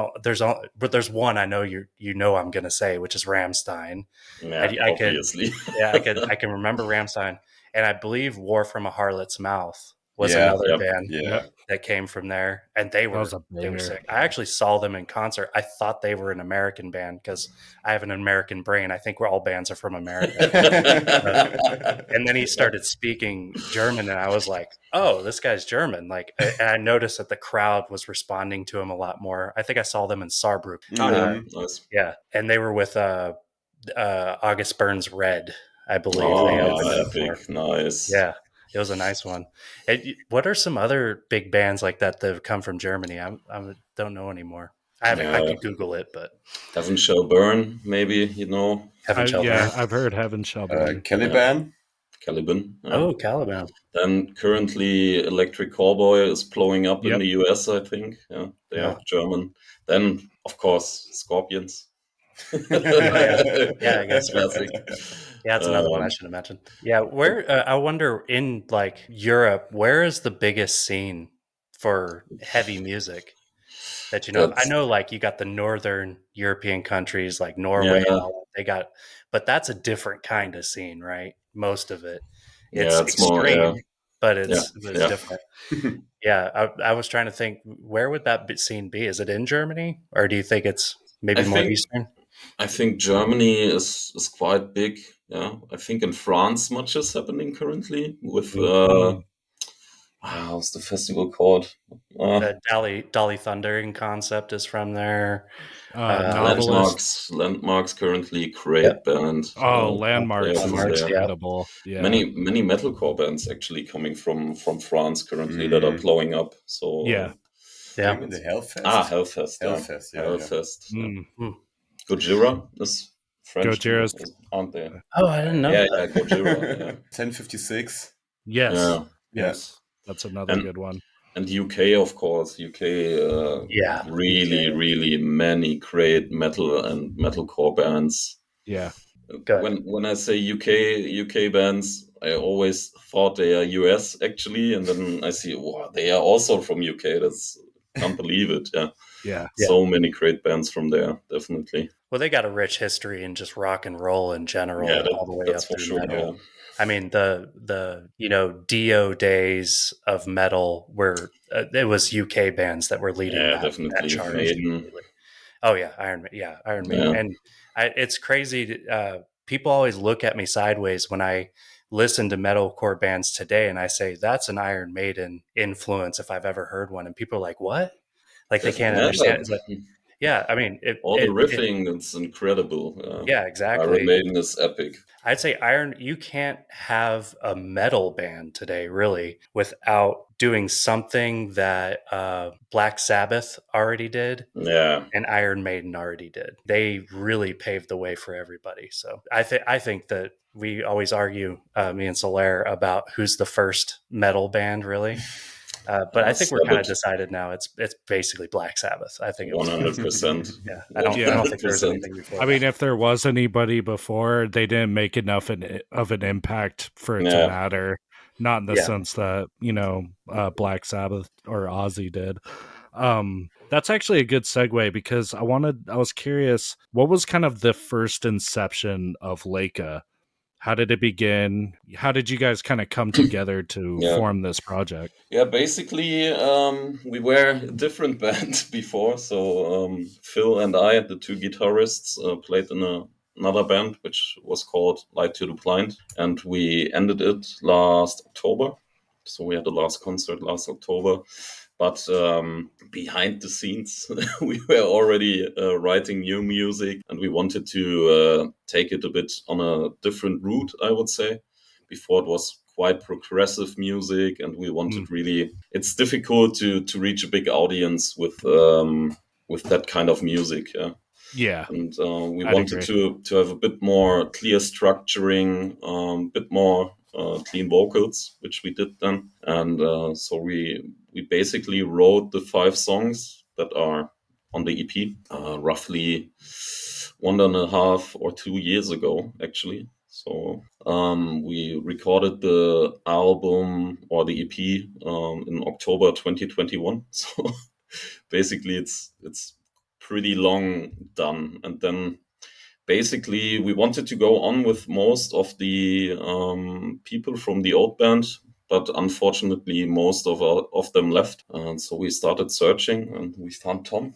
S1: but there's one I know you know I'm gonna say, which is Ramstein.
S2: Yeah,
S1: I could,
S2: obviously.
S1: yeah, I can remember Ramstein, and I believe War from a Harlot's Mouth was
S5: Yeah.
S1: another
S2: Yep.
S1: band
S5: Yeah.
S1: that came from there, and they
S3: That was
S1: were
S3: a banger.
S1: sick. I actually saw them in concert. I thought they were an American band because I have an American brain. I think we're all bands are from America. And then he started speaking German, and I was like, "Oh, this guy's German!" Like, and I noticed that the crowd was responding to him a lot more. I think I saw them in Saarbrücken.
S2: Oh, yeah.
S5: Mhm.
S2: Nice.
S1: Yeah, and they were with August Burns Red, I believe they
S2: Oh,
S1: opened up for.
S2: epic. Nice.
S1: Yeah, it was a nice one. What are some other big bands like that that have come from Germany? I don't know anymore. I haven't. I
S2: Yeah.
S1: could Google it, but
S2: Heaven Shall Burn, maybe, you know.
S1: Heaven Shall Burn.
S3: I've heard Heaven Shall Burn.
S5: Caliban.
S2: Caliban. Yeah.
S1: Oh, Caliban.
S2: Then currently Electric Callboy is blowing up in
S3: Yep.
S2: the US, I think. Yeah, they
S1: Yeah.
S2: are German. Then, of course, Scorpions.
S1: Yeah, I guess.
S2: Classic.
S1: Yeah, that's another one I should have mentioned. Yeah, where I wonder in like Europe, where is the biggest scene for heavy music that you know? I know like you got the northern European countries like Norway and all that. They got, but that's a different kind of scene, right? Most of it, it's
S2: it's more,
S1: extreme, but it's
S2: yeah.
S1: different. Yeah, I was trying to think where would that scene be? Is it in Germany, or do you think it's maybe
S2: I
S1: more
S2: think-
S1: eastern?
S2: I think Germany is quite big. Yeah, I think in France much is happening currently with what's the festival called?
S1: The Dolly Thundering concept is from there.
S3: Novelist.
S2: Landmarks currently great band.
S3: Landmarks is
S1: Landmarks, yeah.
S3: incredible. Yeah.
S2: Many metalcore bands actually coming from France currently that are blowing up. So
S3: Yeah.
S1: Yeah.
S5: Maybe the Hellfest.
S2: Hellfest.
S5: Hellfest, yeah.
S2: Hellfest. Yeah.
S3: Mm.
S2: Gojira is French.
S3: Gojira's-
S2: aren't they?
S1: Oh, I didn't know
S2: Yeah,
S1: that.
S2: Gojira. Yeah.
S5: 1056.
S3: Yes.
S2: Yeah.
S3: Yes. That's another good one.
S2: And UK, of course. UK,
S1: Yeah.
S2: really many great metal and metalcore bands.
S3: Yeah.
S1: Good.
S2: When I say UK bands, I always thought they are US actually, and then I see, wow, they are also from UK. Can't believe it. Yeah.
S3: Yeah.
S2: So many great bands from there, definitely.
S1: Well, they got a rich history in just rock and roll in general, all the way
S2: that's
S1: up
S2: for
S1: through
S2: sure.
S1: metal.
S2: Yeah.
S1: I mean, the Dio days of metal were it was UK bands that were leading that
S2: definitely.
S1: charge.
S2: Maiden.
S1: Oh yeah, Iron Maiden, and it's crazy. People always look at me sideways when I listen to metalcore bands today, and I say that's an Iron Maiden influence if I've ever heard one, and people are like, "What?" Like they can't understand. It's like, yeah, I mean,
S2: the riffing, it's incredible.
S1: Yeah, exactly.
S2: Iron Maiden is epic.
S1: I'd say you can't have a metal band today really without doing something that Black Sabbath already did.
S2: Yeah.
S1: And Iron Maiden already did. They really paved the way for everybody. So I think that we always argue, me and Solaire, about who's the first metal band really. But I think we're kind of decided now. It's basically Black Sabbath. I think it was
S2: 100%.
S1: Yeah, I don't think there's anything before.
S3: I mean, if there was anybody before, they didn't make enough of an impact for it to matter. Not in the sense that Black Sabbath or Ozzy did. That's actually a good segue because I was curious, what was kind of the first inception of Leyka? How did it begin? How did you guys kind of come together to form this project?
S2: Yeah, basically, we were a different band before. So Phil and I, the two guitarists, played in another band, which was called Light to the Blind. And we ended it last October. So we had the last concert last October. But behind the scenes, we were already writing new music, and we wanted to take it a bit on a different route, I would say. Before it was quite progressive music, and we wanted really. It's difficult to reach a big audience with that kind of music.
S3: Yeah.
S2: And we wanted to have a bit more clear structuring, a bit more clean vocals, which we did then. And so we basically wrote the 5 songs that are on the EP roughly 1.5 or 2 years ago, actually. So we recorded the album or the EP in October 2021. So basically, it's pretty long done. And then basically, we wanted to go on with most of the people from the old band, but unfortunately, most of them left. And so we started searching, and we found Tom.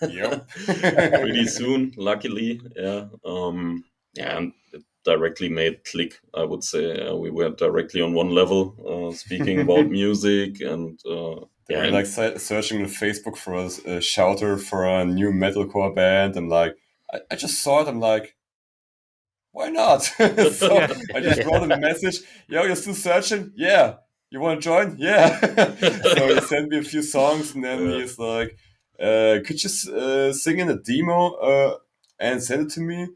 S5: Yep.
S2: Pretty soon, luckily. Yeah. And it directly made click, I would say. We were directly on one level, speaking about music and.
S5: They were like searching on Facebook for a shouter for a new metalcore band, and like I just saw it. I'm like, why not? So I just wrote him a message. Yo, you're still searching? Yeah. You want to join? Yeah. So he sent me a few songs, and then he's like, could you sing in a demo and send it to me?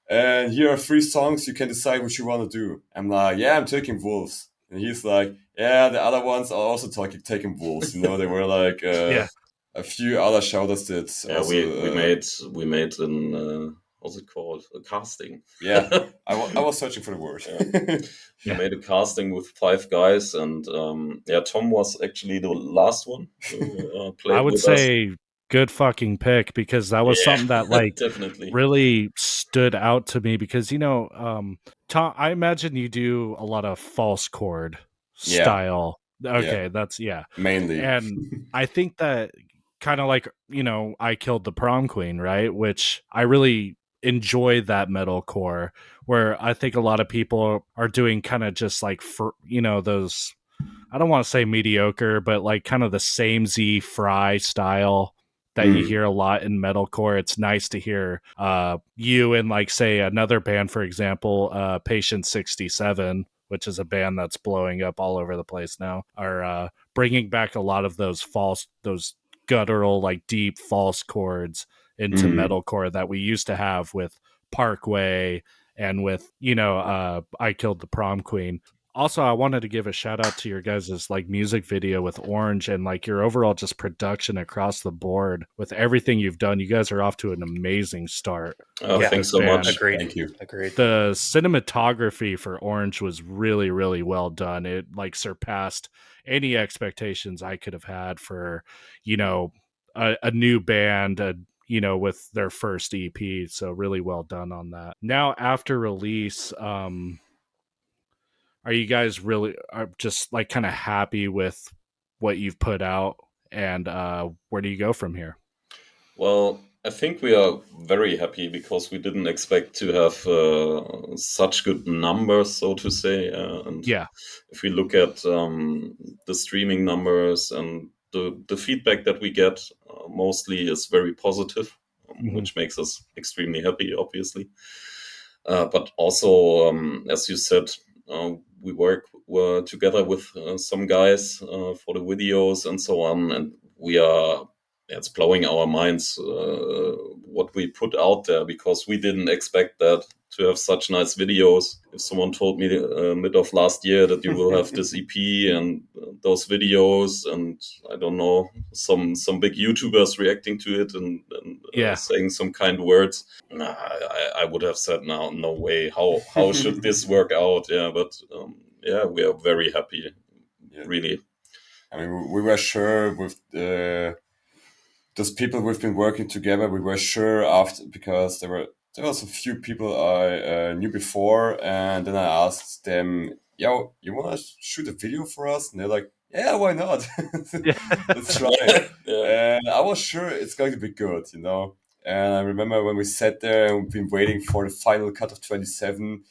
S5: And here are 3 songs. You can decide what you want to do. I'm like, yeah, I'm taking Wolves. And he's like, yeah, the other ones are also taking Wolves. You know, they were like a few other shouters that.
S2: Yeah, also, we made an what's it called? A casting.
S5: Yeah, I was searching for the word.
S2: We made a casting with 5 guys, and Tom was actually the last one who played.
S3: I would say good fucking pick, because that was something that like
S2: definitely
S3: really stood out to me, because Tom, I imagine you do a lot of false chord style. Okay, that's
S5: mainly.
S3: And I think that kind of like, I Killed the Prom Queen, right? Which I really enjoy that metalcore, where I think a lot of people are doing kind of just like, for those, I don't want to say mediocre, but like kind of the same Z Fry style that you hear a lot in metalcore. It's nice to hear you and like, say, another band, for example, Patient 67, which is a band that's blowing up all over the place now, are bringing back a lot of those guttural, like deep false chords into metalcore that we used to have with Parkway and with, I Killed the Prom Queen. Also, I wanted to give a shout out to your guys' like music video with Orange, and like your overall just production across the board with everything you've done. You guys are off to an amazing start.
S2: Thanks so much.
S1: Agreed.
S5: Thank you.
S1: Agreed.
S3: The cinematography for Orange was really, really well done. It like surpassed any expectations I could have had for, a new band, with their first EP. So really well done on that. Now, after release, are you guys really just like kind of happy with what you've put out, and where do you go from here?
S2: Well, I think we are very happy because we didn't expect to have such good numbers, so to say. And if we look at the streaming numbers and the feedback that we get, mostly is very positive, which makes us extremely happy, obviously. But also, as you said, we were together with some guys for the videos and so on, and it's blowing our minds what we put out there, because we didn't expect that to have such nice videos. If someone told me mid of last year that you will have this EP and those videos, and I don't know, some big YouTubers reacting to it and saying some kind words, I would have said, no way. How should this work out? But we are very happy, really.
S5: I mean, we were sure with those people we've been working together. We were sure after, because there was a few people I knew before, and then I asked them, "Yo, you want to shoot a video for us?" And they're like, "Yeah, why not? Let's try." And I was sure it's going to be good, And I remember when we sat there and we've been waiting for the final cut of 27.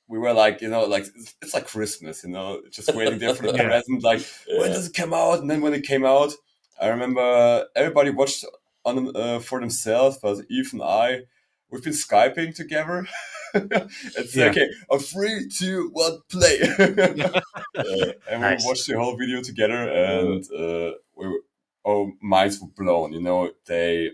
S5: We were like, like it's like Christmas, just waiting there for the present. Like, when does it come out? And then when it came out, I remember everybody watched on for themselves, but Yves and I, we've been Skyping together. It's okay, on 3, 2, 1, play. And we watched the whole video together, and our minds were blown. They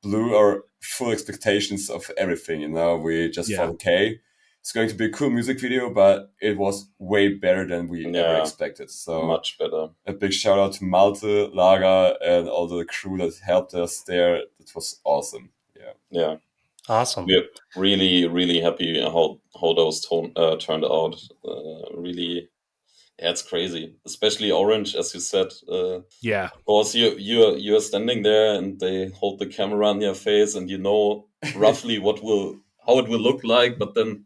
S5: blew our full expectations of everything. We just thought, okay, it's going to be a cool music video, but it was way better than we ever expected. So
S2: much better.
S5: A big shout out to Malte, Lara, and all the crew that helped us there. It was awesome.
S2: Yeah.
S1: Awesome.
S2: We're really, really happy how those turned out. Really, yeah, it's crazy. Especially Orange, as you said.
S3: Yeah.
S2: Of course, you're standing there and they hold the camera on your face, and you know roughly how it will look like. But then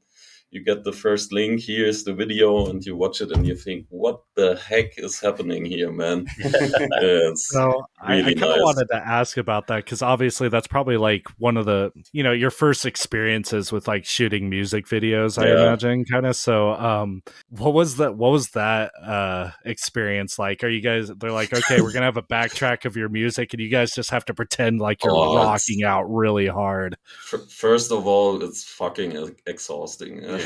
S2: you get the first link. Here's the video, and you watch it, and you think, "What the heck is happening here, man?" It's
S3: So I
S2: really
S3: kind of
S2: nice.
S3: wanted to ask about that because obviously that's probably like one of the your first experiences with like shooting music videos, I
S2: Yeah.
S3: imagine, kind of. So what was that experience like? Are you guys? They're like, okay, we're gonna have a backtrack of your music, and you guys just have to pretend like you're
S2: Oh,
S3: rocking out really hard.
S2: First of all, it's fucking exhausting.
S5: Yeah.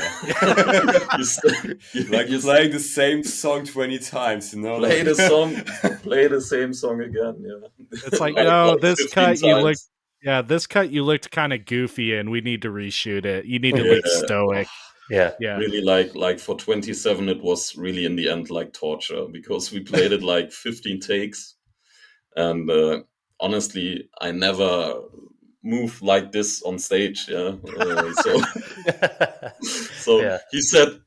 S5: Like playing the same song 20 times,
S2: Play the same song again. Yeah,
S3: It's like,
S2: Like
S3: no, this
S2: 15
S3: cut you
S2: times.
S3: looked. Yeah, this cut you looked kind of goofy, and we need to reshoot it. You need to
S2: Yeah.
S3: look stoic.
S1: Yeah.
S3: Yeah.
S2: Really, like for 27, it was really in the end like torture because we played it like 15 takes, and honestly, I never move like this on stage. Yeah, so
S1: Yeah.
S2: he said,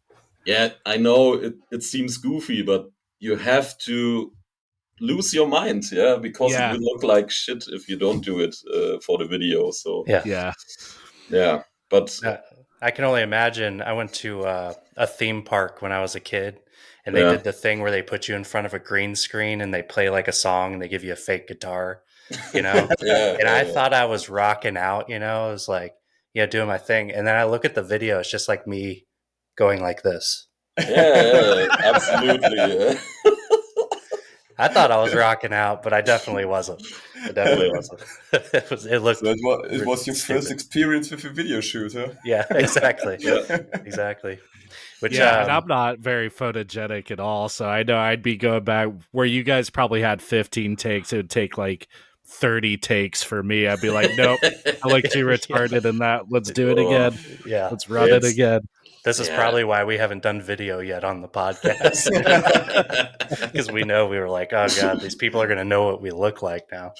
S2: "Yeah, I know it seems goofy, but you have to lose your mind, yeah, because it
S3: Yeah.
S2: will look like shit if you don't do it for the video." So
S1: Yeah.
S2: but
S1: I can only imagine. I went to a theme park when I was a kid, and they
S2: Yeah.
S1: did the thing where they put you in front of a green screen and they play like a song and they give you a fake guitar,
S2: Yeah,
S1: and I
S2: yeah.
S1: thought I was rocking out, I was like, doing my thing. And then I look at the video, it's just like me going like this.
S2: Yeah, absolutely. Yeah.
S1: I thought I was rocking out, but I definitely wasn't. It definitely wasn't. It looked.
S5: So it was your
S1: stupid.
S5: first experience with a video shoot, huh?
S1: Yeah, exactly.
S2: Yeah.
S1: Exactly. Which,
S3: Yeah, and I'm not very photogenic at all, so I know I'd be going back where you guys probably had 15 takes. It would take like 30 takes for me. I'd be like, nope, I look too retarded in that. Let's do it again.
S1: Yeah.
S3: Let's run it again.
S1: This is
S2: Yeah.
S1: probably why we haven't done video yet on the podcast. Because we know we were like, oh God, these people are going to know what we look like now.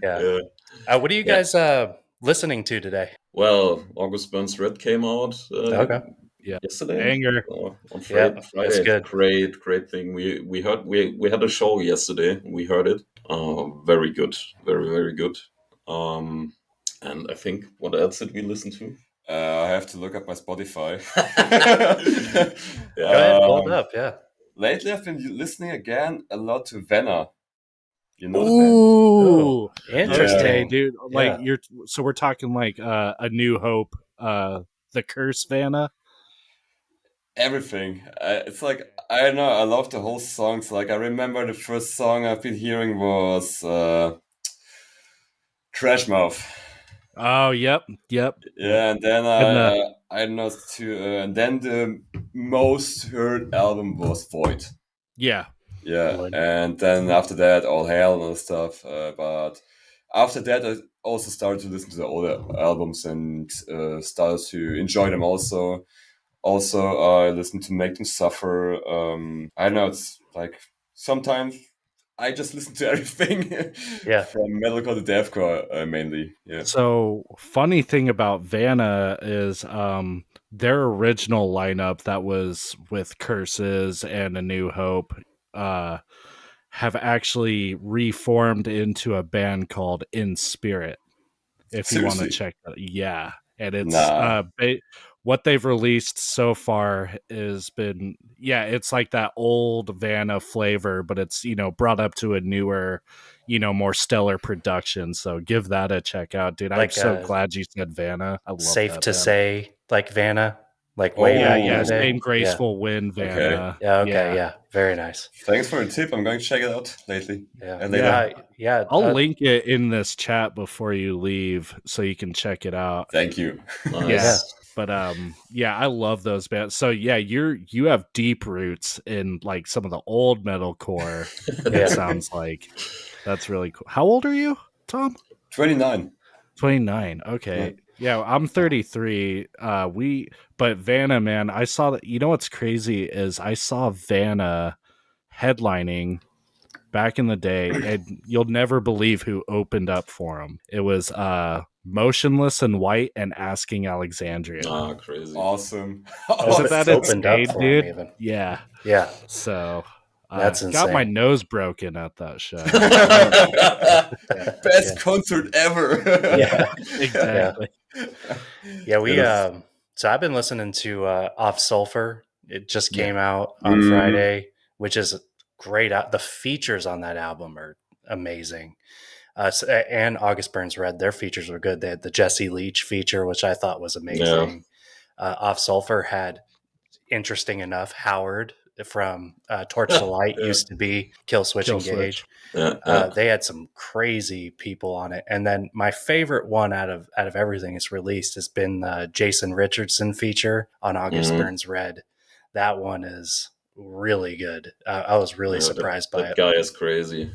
S1: Yeah. What are you guys listening to today?
S2: Well, August Burns Red came out
S1: Okay.
S3: Yeah.
S2: yesterday.
S3: Banger.
S2: On
S1: Yeah,
S2: Friday.
S1: it's good.
S2: Great thing. We heard we had a show yesterday. We heard it. Very good. Very good. And I think what else did we listen to?
S5: I have to look up my Spotify.
S1: Go ahead, pull it up. Yeah.
S5: Lately, I've been listening again a lot to Venna. You know
S3: Ooh,
S1: Interesting.
S3: okay, dude. Like
S1: Yeah.
S3: so we're talking like A New Hope, The Curse Vanna.
S5: everything. It's like, I don't know, I love the whole songs. Like, I remember the first song I've been hearing was Trash Mouth.
S3: Oh, yep.
S5: Yeah, and then I don't know, and then the most heard album was Void.
S3: Yeah.
S5: Yeah,
S1: Void.
S5: and then after that, All Hell and all stuff. But after that, I also started to listen to the older albums and started to enjoy them also. Also, I listened to Make Them Suffer. I don't know, it's like sometimes I just listen to everything.
S1: Yeah.
S5: From metalcore to deathcore, mainly. Yeah.
S3: So funny thing about Vanna is their original lineup that was with Curses and A New Hope have actually reformed into a band called In Spirit. If you want to
S5: Seriously?
S3: check that, yeah. And it's
S5: Nah.
S3: what they've released so far has been, it's like that old Vanna flavor, but it's brought up to a newer, more stellar production. So give that a check out, dude. I'm
S1: Like,
S3: so glad you said Vanna. I love
S1: safe
S3: that
S1: to
S3: band.
S1: say, like Vanna, like
S5: Oh,
S1: way
S3: Yeah,
S1: back in
S3: yeah,
S1: the day.
S3: same graceful wind,
S5: Okay.
S3: Vanna.
S1: Yeah. Okay. Yeah. Very nice.
S5: Thanks for the tip. I'm going to check it out lately.
S1: Yeah.
S5: Later.
S1: Yeah.
S3: I'll link it in this chat before you leave so you can check it out.
S5: Thank you.
S2: Nice.
S3: Yeah. But I love those bands. So yeah, you have deep roots in like some of the old metalcore.
S1: Yeah.
S3: It sounds like that's really cool. How old are you, Tom?
S5: 29.
S3: 29. Okay. Yeah, I'm 33. But Vanna, man, I saw that. You know what's crazy is I saw Vanna headlining back in the day, and you'll never believe who opened up for him. It was Motionless in White and Asking Alexandria.
S2: Ah, crazy.
S5: Awesome.
S3: Isn't that
S1: opened up
S3: insane,
S1: for him
S3: dude?
S1: even.
S3: Yeah.
S1: Yeah.
S3: So
S1: That's
S3: got my
S1: insane.
S3: nose broken at that show.
S5: Best concert ever.
S1: Yeah.
S3: Exactly.
S1: Yeah, we so I've been listening to Off Sulfur. It just came out on
S5: Mhm.
S1: Friday, which is great. The features on that album are amazing. And August Burns Red, their features were good. They had the Jesse Leach feature, which I thought was amazing. Off Sulfur had, interesting enough, Howard from Torch to Light used to be Kill Switch Engage. They had some crazy people on it, and then my favorite one out of everything it's released has been the Jason Richardson feature on August Burns Red. That one is really good. I was really surprised by
S2: that
S1: it.
S2: guy is crazy.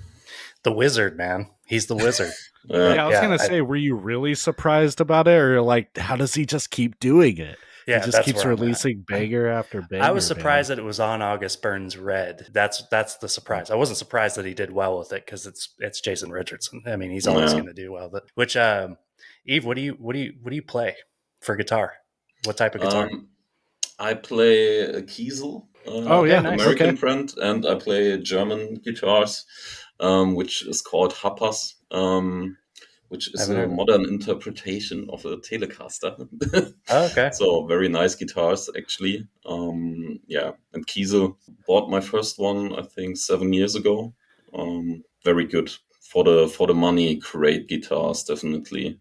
S1: The Wizard, man, he's the Wizard.
S3: Yeah, I was gonna say, were you really surprised about it, or you're like, how does he just keep doing it?
S1: Yeah,
S3: he just
S1: that's
S3: keeps
S1: where I'm
S3: releasing banger after banger.
S1: I was surprised that it was on August Burns Red. That's the surprise. I wasn't surprised that he did well with it because it's Jason Richardson. I mean, he's always going to do well with it. Which, Yves, what do you play for guitar? What type of guitar?
S2: I play a Kiesel,
S3: nice.
S2: American brand, and I play German guitars, which is called Hapas, which is a modern interpretation of a Telecaster.
S1: Okay.
S2: So very nice guitars, actually. And Kiesel bought my first one, I think, 7 years ago. Very good for the money. Great guitars, definitely.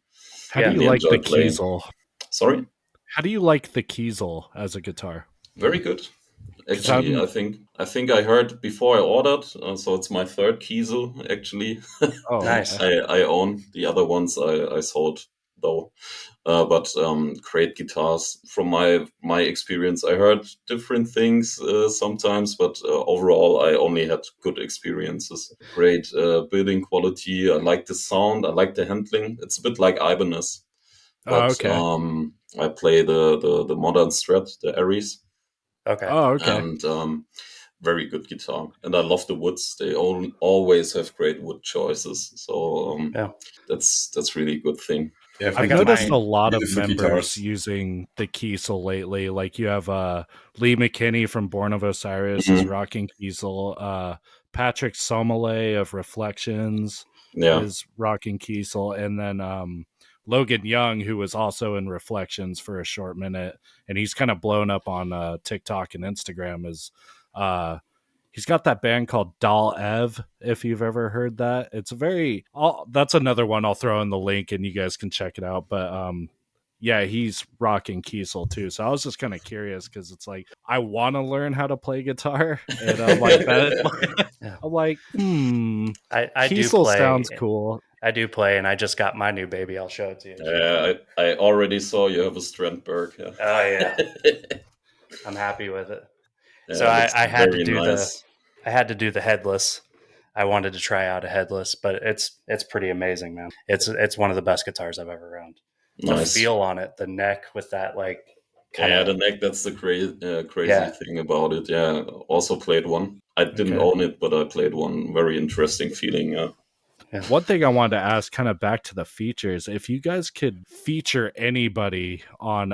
S3: How do you like the Kiesel?
S2: Sorry?
S3: How do you like the Kiesel as a guitar?
S2: Very good. Actually, I think I heard before I ordered, so it's my third Kiesel, actually.
S3: Oh,
S1: nice.
S2: I own. The other ones I sold, though. But great guitars. From my experience, I heard different things sometimes, but overall, I only had good experiences. Great building quality. I like the sound. I like the handling. It's a bit like Ibanez. But I play the modern Strat, the Aries.
S1: Okay.
S3: Oh, okay.
S2: And very good guitar. And I love the woods. They always have great wood choices. So that's really a good thing.
S5: Yeah,
S3: I've noticed a lot of members using the Kiesel lately. Like you have Lee McKinney from Born of Osiris is rocking Kiesel. Patrick Sommele of Reflections is rocking Kiesel. And then Logan Young, who was also in Reflections for a short minute, and he's kind of blown up on TikTok and Instagram, is he's got that band called Dal Ev, if you've ever heard that. It's that's another one I'll throw in the link and you guys can check it out. But yeah, he's rocking Kiesel too. So I was just kind of curious because it's like, I want to learn how to play guitar. And I'm like, I'm like,
S1: I
S3: Kiesel
S1: do play.
S3: Sounds cool.
S1: I do play, and I just got my new baby. I'll show it to you.
S2: Yeah, I already saw you have a Strandberg. Yeah.
S1: Oh, yeah. I'm happy with it. Yeah, so I had to do I had to do the headless. I wanted to try out a headless, but it's pretty amazing, man. It's one of the best guitars I've ever owned. Nice. The feel on it, the neck with that
S2: the neck. That's the crazy thing about it. Yeah, also played one. I didn't own it, but I played one. Very interesting feeling. Yeah.
S3: One thing I wanted to ask, kind of back to the features, if you guys could feature anybody on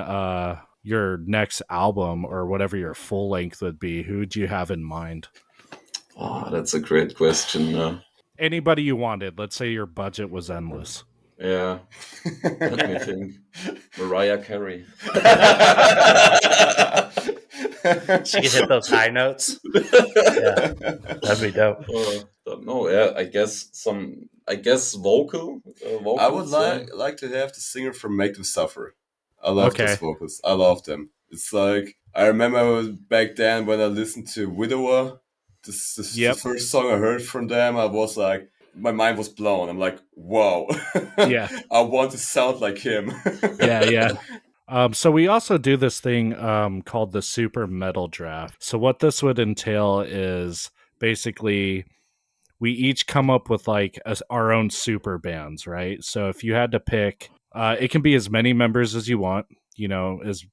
S3: your next album or whatever your full length would be, who would you have in mind?
S2: Oh, that's a great question.
S3: Anybody you wanted. Let's say your budget was endless.
S2: Yeah. Let me think. Mariah Carey.
S1: She could hit those high notes. Yeah, that'd be dope.
S2: No, yeah, I guess vocal.
S5: I would like to have the singer from Make Them Suffer. I love those vocals. I love them. It's like, I remember back then when I listened to Widower, the first song I heard from them, I was like, my mind was blown. I'm like, whoa.
S3: Yeah.
S5: I want to sound like him.
S3: Yeah. So we also do this thing called the Super Metal Draft. So what this would entail is basically we each come up with like our own super bands, right? So if you had to pick, it can be as many members as you want, as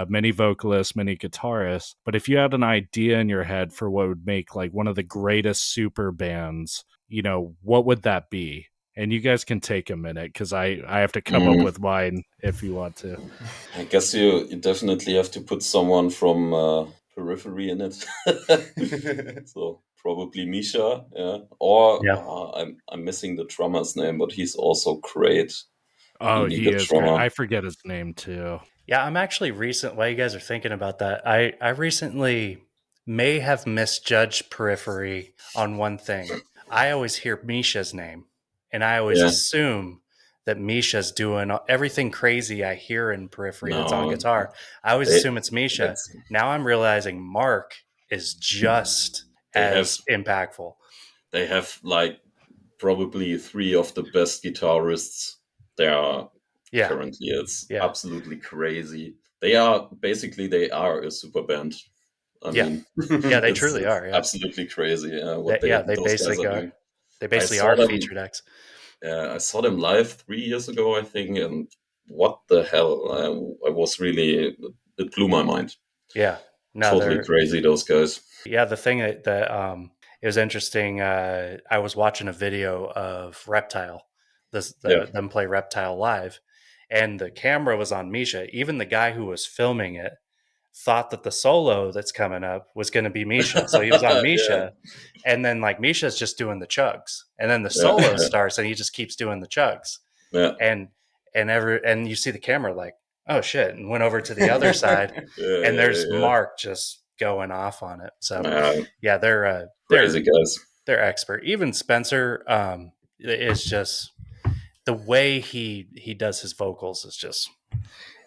S3: many vocalists, many guitarists. But if you had an idea in your head for what would make like one of the greatest super bands, you know, what would that be? And you guys can take a minute because I have to come up with mine if you want to.
S2: I guess you definitely have to put someone from Periphery in it. So probably Misha, yeah. Or I'm missing the drummer's name, but he's also great.
S3: Oh,
S2: Really
S3: he
S2: good
S3: is great.
S2: drummer.
S3: I forget his name too.
S1: Yeah, I'm actually while you guys are thinking about that, I recently may have misjudged Periphery on one thing. I always hear Misha's name, and I always assume that Misha's doing everything crazy I hear in Periphery that's on
S2: No,
S1: guitar. I always assume it's Misha.
S2: that's-
S1: Now I'm realizing Mark is just
S2: They
S1: as impactful.
S2: They have like probably 3 of the best guitarists there are currently. It's absolutely crazy. They are a super band. I mean,
S1: they truly are. Yeah.
S2: Absolutely crazy.
S1: They
S2: those
S1: basically
S2: guys are
S1: are.
S2: doing.
S1: They basically are featured acts.
S2: I saw them live 3 years ago, I think, and what the hell? I was really, it blew my mind.
S1: Yeah, no,
S2: totally crazy. Those guys.
S1: Yeah, the thing that it was interesting. I was watching a video of Reptile, them play Reptile live, and the camera was on Misha. Even the guy who was filming it thought that the solo that's coming up was going to be Misha, so he was on Misha, and then like Misha's just doing the chugs, and then the solo starts, and he just keeps doing the chugs, and you see the camera like, oh shit, and went over to the other side, and there's Mark just going off on it. So they're
S2: crazy guys.
S1: They're expert. Even Spencer is just the way he does his vocals is just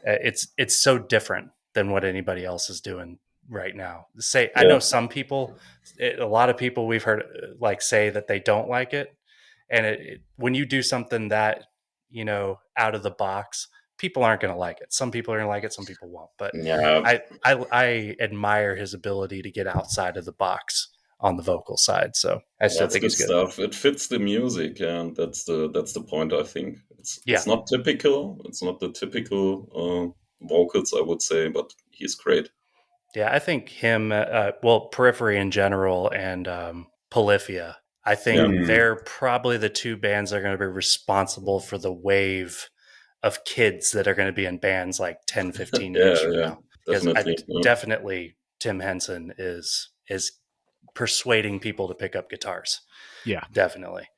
S1: it's so different than what anybody else is doing right now. I know some people, a lot of people we've heard like say that they don't like it, and when you do something that, you know, out of the box, people aren't going to like it. Some people are going to like it, some people won't. But I admire his ability to get outside of the box on the vocal side. So I still think it's good
S2: stuff. It fits the music, and that's the point. I think it's not typical. It's not the typical vocals, I would say, but he's great.
S1: Yeah, I think him, Periphery in general, and Polyphia. I think they're probably the 2 bands that are going to be responsible for the wave of kids that are going to be in bands like 10, 15 years from now. Because definitely Tim Henson is persuading people to pick up guitars.
S3: Yeah,
S1: definitely.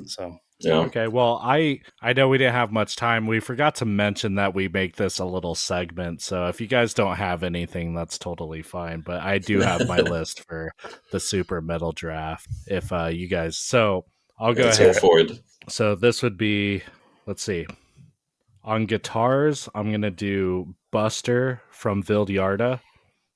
S1: So
S3: okay, well, I know we didn't have much time. We forgot to mention that we make this a little segment. So if you guys don't have anything, that's totally fine. But I do have my list for the super metal draft. If you guys, so I'll go ahead
S2: for it.
S3: So this would be, let's see, on guitars, I'm gonna do Buster from Viljarda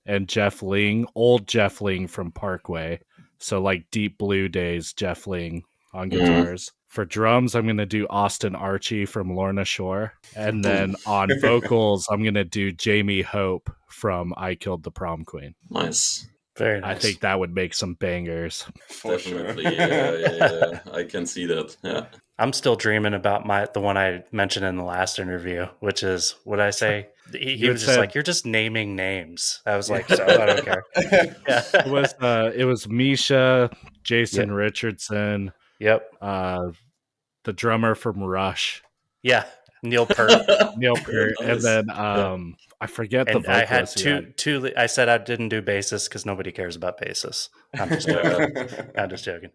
S3: and Jeff Ling, old Jeff Ling from Parkway. So like Deep Blue days, Jeff Ling on guitars. For drums, I'm going to do Austin Archie from Lorna Shore. And then on vocals, I'm going to do Jamie Hope from I Killed the Prom Queen.
S2: Nice.
S1: Very nice.
S3: I think that would make some bangers.
S2: Definitely. Yeah. I can see that. Yeah.
S1: I'm still dreaming about the one I mentioned in the last interview, which is what I say. He was just like, "You're just naming names." I was like, "So I don't care."
S3: It was Misha, Jason Richardson.
S1: Yep.
S3: The drummer from Rush.
S1: Yeah, Neil Peart.
S3: Nice. And then I forget the vocalist.
S1: I had two. I said I didn't do bassists because nobody cares about bassists. I'm just joking. I'm just joking.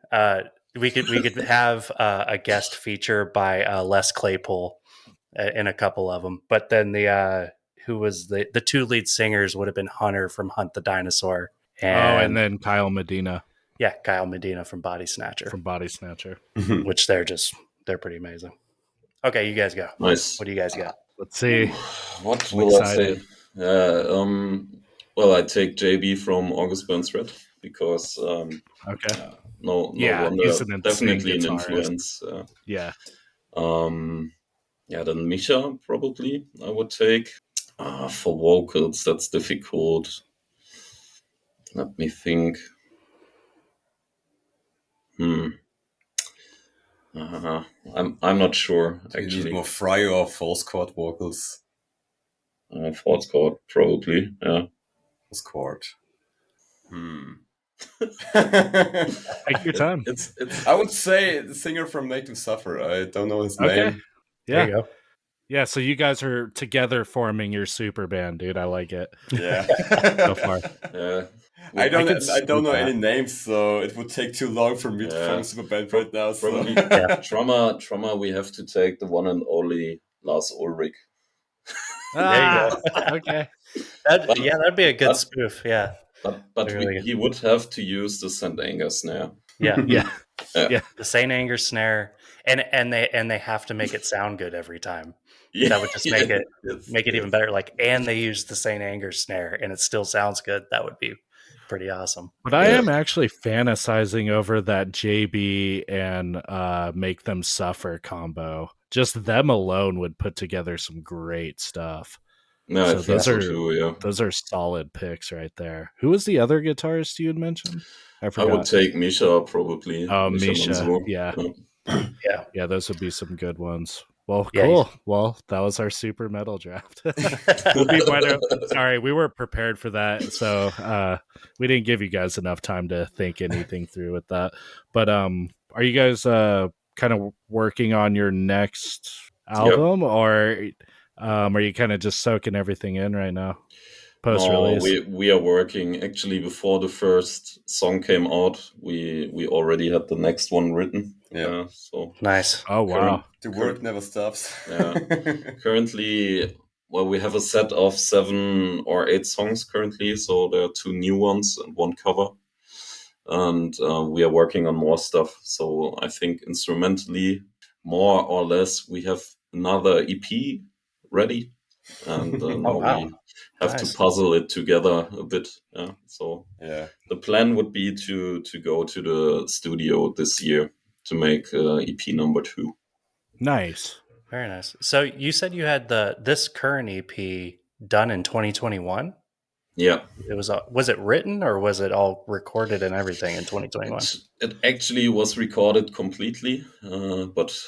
S1: We could have a guest feature by Les Claypool in a couple of them, but then who was the 2 lead singers would have been Hunter from Hunt the Dinosaur,
S3: and then Kyle Medina.
S1: Yeah, Kyle Medina from Body Snatcher. Which they're pretty amazing. Okay, you guys go.
S2: Nice.
S1: What do you guys got?
S3: Let's see.
S2: What will I say? Well, I take JB from August Burns Red because no wonder,
S3: he's
S2: definitely an influence. Then Misha probably I would take. For vocals, that's difficult. Let me think. I'm not sure.
S5: Actually, you need more Fryer or false chord vocals.
S2: Fourth chord, probably. Yeah.
S5: Fourth chord.
S3: Take your time.
S2: It's.
S5: I would say the singer from Make Them Suffer. I don't know his name.
S3: Yeah.
S1: There you go.
S3: Yeah, so you guys are together forming your super band, dude. I like it.
S5: Yeah.
S3: So far.
S2: Yeah.
S5: I don't
S3: see
S5: know
S3: that.
S5: any names, so it would take too long for me to form a super band right now. So.
S2: Probably trauma. We have to take the one and only Lars Ulrich.
S1: There you go.
S3: Okay.
S1: That'd be a good spoof. Yeah.
S2: But
S1: Really good.
S2: he would have to use the St. Anger snare.
S1: Yeah.
S3: Yeah.
S2: Yeah.
S1: The St. Anger snare, and they have to make it sound good every time.
S2: Yeah.
S1: That would just make it
S2: Yes.
S1: even better. Like, and they use the St. Anger snare, and it still sounds good. That would be pretty awesome.
S3: But I am actually fantasizing over that JB and Make Them Suffer combo. Just them alone would put together some great stuff.
S2: No,
S3: So
S2: I think so too, yeah.
S3: those are solid picks right there. Who was the other guitarist you had mentioned? I
S2: I
S3: forgot.
S2: would take Misha, probably.
S3: Oh, Misha.
S2: Mansour.
S3: Yeah.
S1: Yeah.
S3: Yeah, those would be some good ones. Well,
S1: Yeah,
S3: cool. Well, that was our super metal draft. We'll be sorry, we weren't prepared for that, so we didn't give you guys enough time to think anything through with that. But are you guys kind of working on your next album, or are you kind of just soaking everything in right now? Post release.
S2: No, we are working. Actually, before the first song came out, we already had the next one written.
S5: Yeah.
S2: So
S1: nice.
S3: Oh wow.
S5: The work never stops.
S2: Yeah. Currently, well, we have a set of 7 or 8 songs currently. So there are 2 new ones and 1 cover. And we are working on more stuff. So I think instrumentally, more or less, we have another EP ready. And now we have to puzzle it together a bit. Yeah. So the plan would be to go to the studio this year to make EP number 2.
S3: Nice.
S1: Very nice. So you said you had this current EP done in 2021?
S2: Yeah.
S1: It was it written, or was it all recorded and everything in 2021?
S2: It actually was recorded completely, but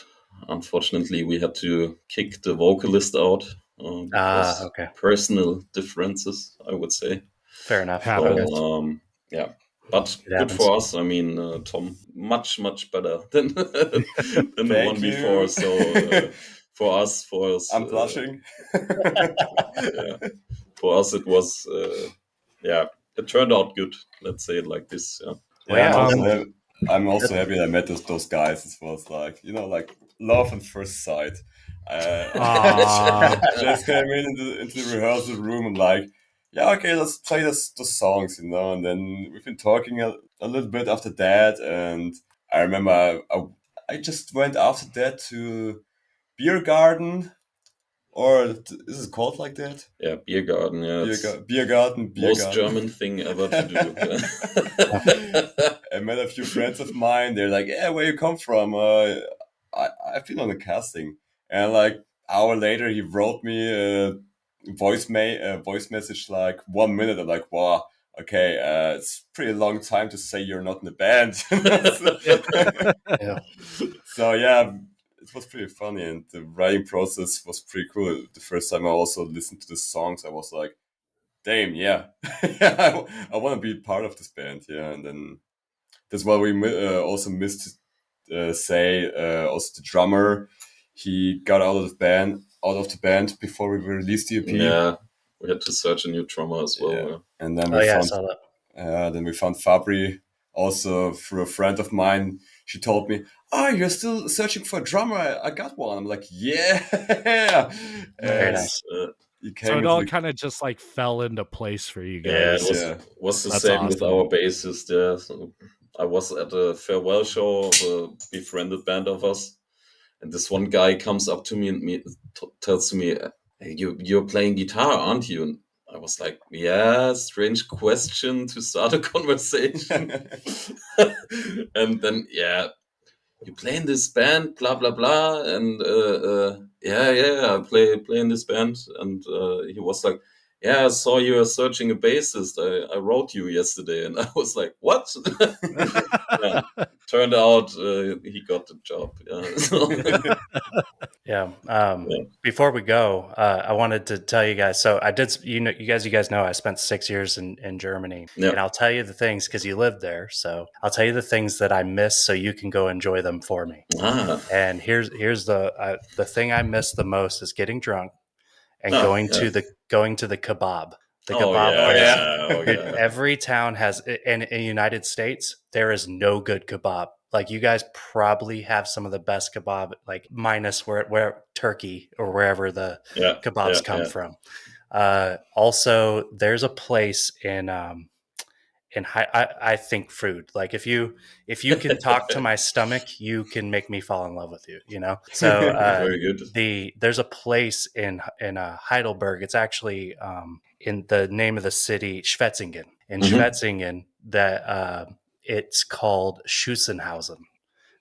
S2: unfortunately we had to kick the vocalist out because personal differences, I would say.
S1: Fair enough.
S2: So, yeah. But good for us. I mean, Tom, much better than the one before. So for us,
S5: I'm blushing.
S2: For us, it was, it turned out good. Let's say it like this.
S5: I'm also happy I met those guys. It was like, like love at first sight. Just came into the rehearsal room and like, yeah, okay, let's play those songs, and then we've been talking a little bit after that, and I remember I just went after that to Beer Garden, or is it called like that?
S2: Yeah, Beer Garden, yeah.
S5: Beer Garden.
S2: Most German thing ever to
S5: do. I met a few friends of mine, they're like, yeah, where you come from? I've been on a casting, and like hour later he wrote me a voice message like 1 minute. I'm like, wow, okay, it's a pretty long time to say you're not in the band. So yeah, it was pretty funny, and the writing process was pretty cool. The first time I also listened to the songs, I was like, damn, yeah, I want to be part of this band, yeah. And then that's why we also missed to say also the drummer, he got out of the band before we released the EP.
S2: Yeah, we had to search a new drummer as well. Yeah.
S5: And then
S1: I saw that.
S5: Then we found Fabri, also through a friend of mine. She told me, "Oh, you're still searching for a drummer? I got one." I'm like, "Yeah."
S1: Very nice.
S3: So it all kind of just like fell into place for you
S2: guys.
S3: Yeah,
S2: it was the same awesome with our bassist. Yeah, so I was at a farewell show of a befriended band of us, and this one guy comes up to me and tells me, "Hey, you're playing guitar, aren't you?" And I was like, yeah, strange question to start a conversation. And then, yeah, you play in this band, blah, blah, blah. And I play in this band. And he was like, yeah, I saw you are searching a bassist. I wrote you yesterday, and I was like, what? Yeah, turned out he got the job. Yeah. So,
S1: Yeah.
S2: yeah.
S1: Before we go, I wanted to tell you guys. So I did. You guys know I spent 6 years in Germany,
S2: Yeah.
S1: and I'll tell you the things because you lived there. So I'll tell you the things that I miss, so you can go enjoy them for me.
S2: Ah.
S1: And here's the thing I miss the most is getting drunk and
S2: Oh,
S1: going
S2: yeah.
S1: to the kebab. The
S2: Oh,
S1: kebab
S2: yeah.
S1: place.
S2: Yeah. Oh,
S1: Dude,
S2: yeah.
S1: every town has, and in the United States, there is no good kebab. Like you guys probably have some of the best kebab, like minus where Turkey or wherever the
S2: Yeah.
S1: kebabs
S2: Yeah.
S1: come
S2: Yeah.
S1: from. Also, there's a place in I think food. Like if you can talk to my stomach, you can make me fall in love with you. You know. So
S2: Very good.
S1: there's a place in Heidelberg. It's actually in the name of the city, Schwetzingen. In
S2: Mhm.
S1: Schwetzingen, that it's called Schussenhausen,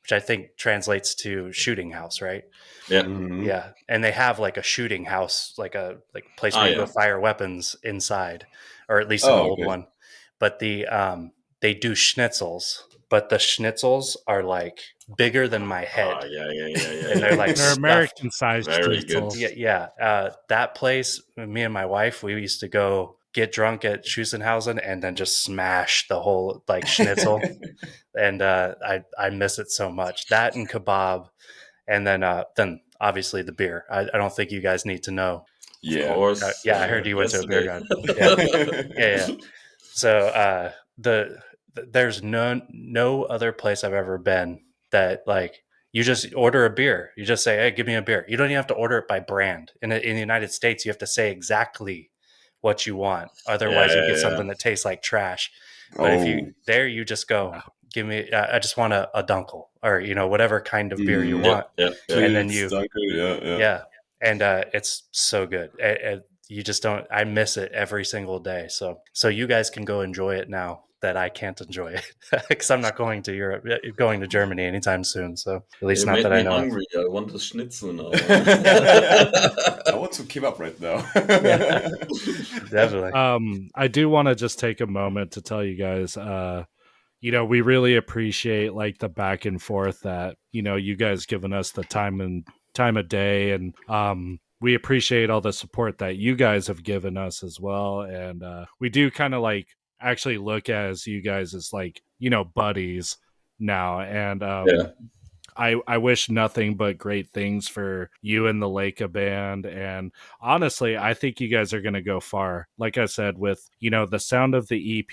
S1: which I think translates to shooting house, right?
S2: Yeah.
S5: Mhm.
S1: Yeah, and they have like a shooting house, like a place where you go
S2: Yeah.
S1: fire weapons inside, or at least an
S5: Oh,
S1: old
S5: okay.
S1: one. But they do schnitzels, but the schnitzels are like bigger than my head,
S2: Yeah. Yeah. Yeah. Yeah.
S1: and they're like
S3: They're
S1: stuffed.
S3: American-sized
S2: Very good.
S3: schnitzels.
S1: Yeah. That place, me and my wife, we used to go get drunk at Schussenhausen and then just smash the whole like schnitzel. And I miss it so much. That and kebab, and then obviously the beer. I don't think you guys need to know.
S2: Of
S5: Yeah.
S2: course.
S1: Yeah, I heard you went to a beer
S2: Yesterday.
S1: garden. Yeah. So there's no other place I've ever been that like you just order a beer. You just say, "Hey, give me a beer." You don't even have to order it by brand. In the United States, you have to say exactly what you want.
S2: Yeah.
S1: Otherwise, you get
S2: Yeah.
S1: something that tastes like trash. But if
S5: Oh.
S1: you just go, give me. I just want a dunkel, or whatever kind of beer you
S5: Mm.
S1: want,
S2: Yeah. Yeah.
S1: and then
S5: Pilz, danke. Yeah.
S1: yeah, and it's so good. You just don't. I miss it every single day. So you guys can go enjoy it now that I can't enjoy it because I'm not going to Europe, going to Germany anytime soon. So at least
S2: You
S1: not
S2: made
S1: that I
S2: me
S1: know of.
S2: hungry. I want a schnitzel now.
S5: I want some kebab right now.
S1: Yeah, definitely.
S3: I do want to just take a moment to tell you guys, we really appreciate like the back and forth that, you guys giving us the time of day. And, we appreciate all the support that you guys have given us as well. And, we do kind of like actually look as you guys as like, buddies now. And,
S2: Yeah.
S3: I wish nothing but great things for you and the Leyka band. And honestly, I think you guys are going to go far. Like I said, with, the sound of the EP,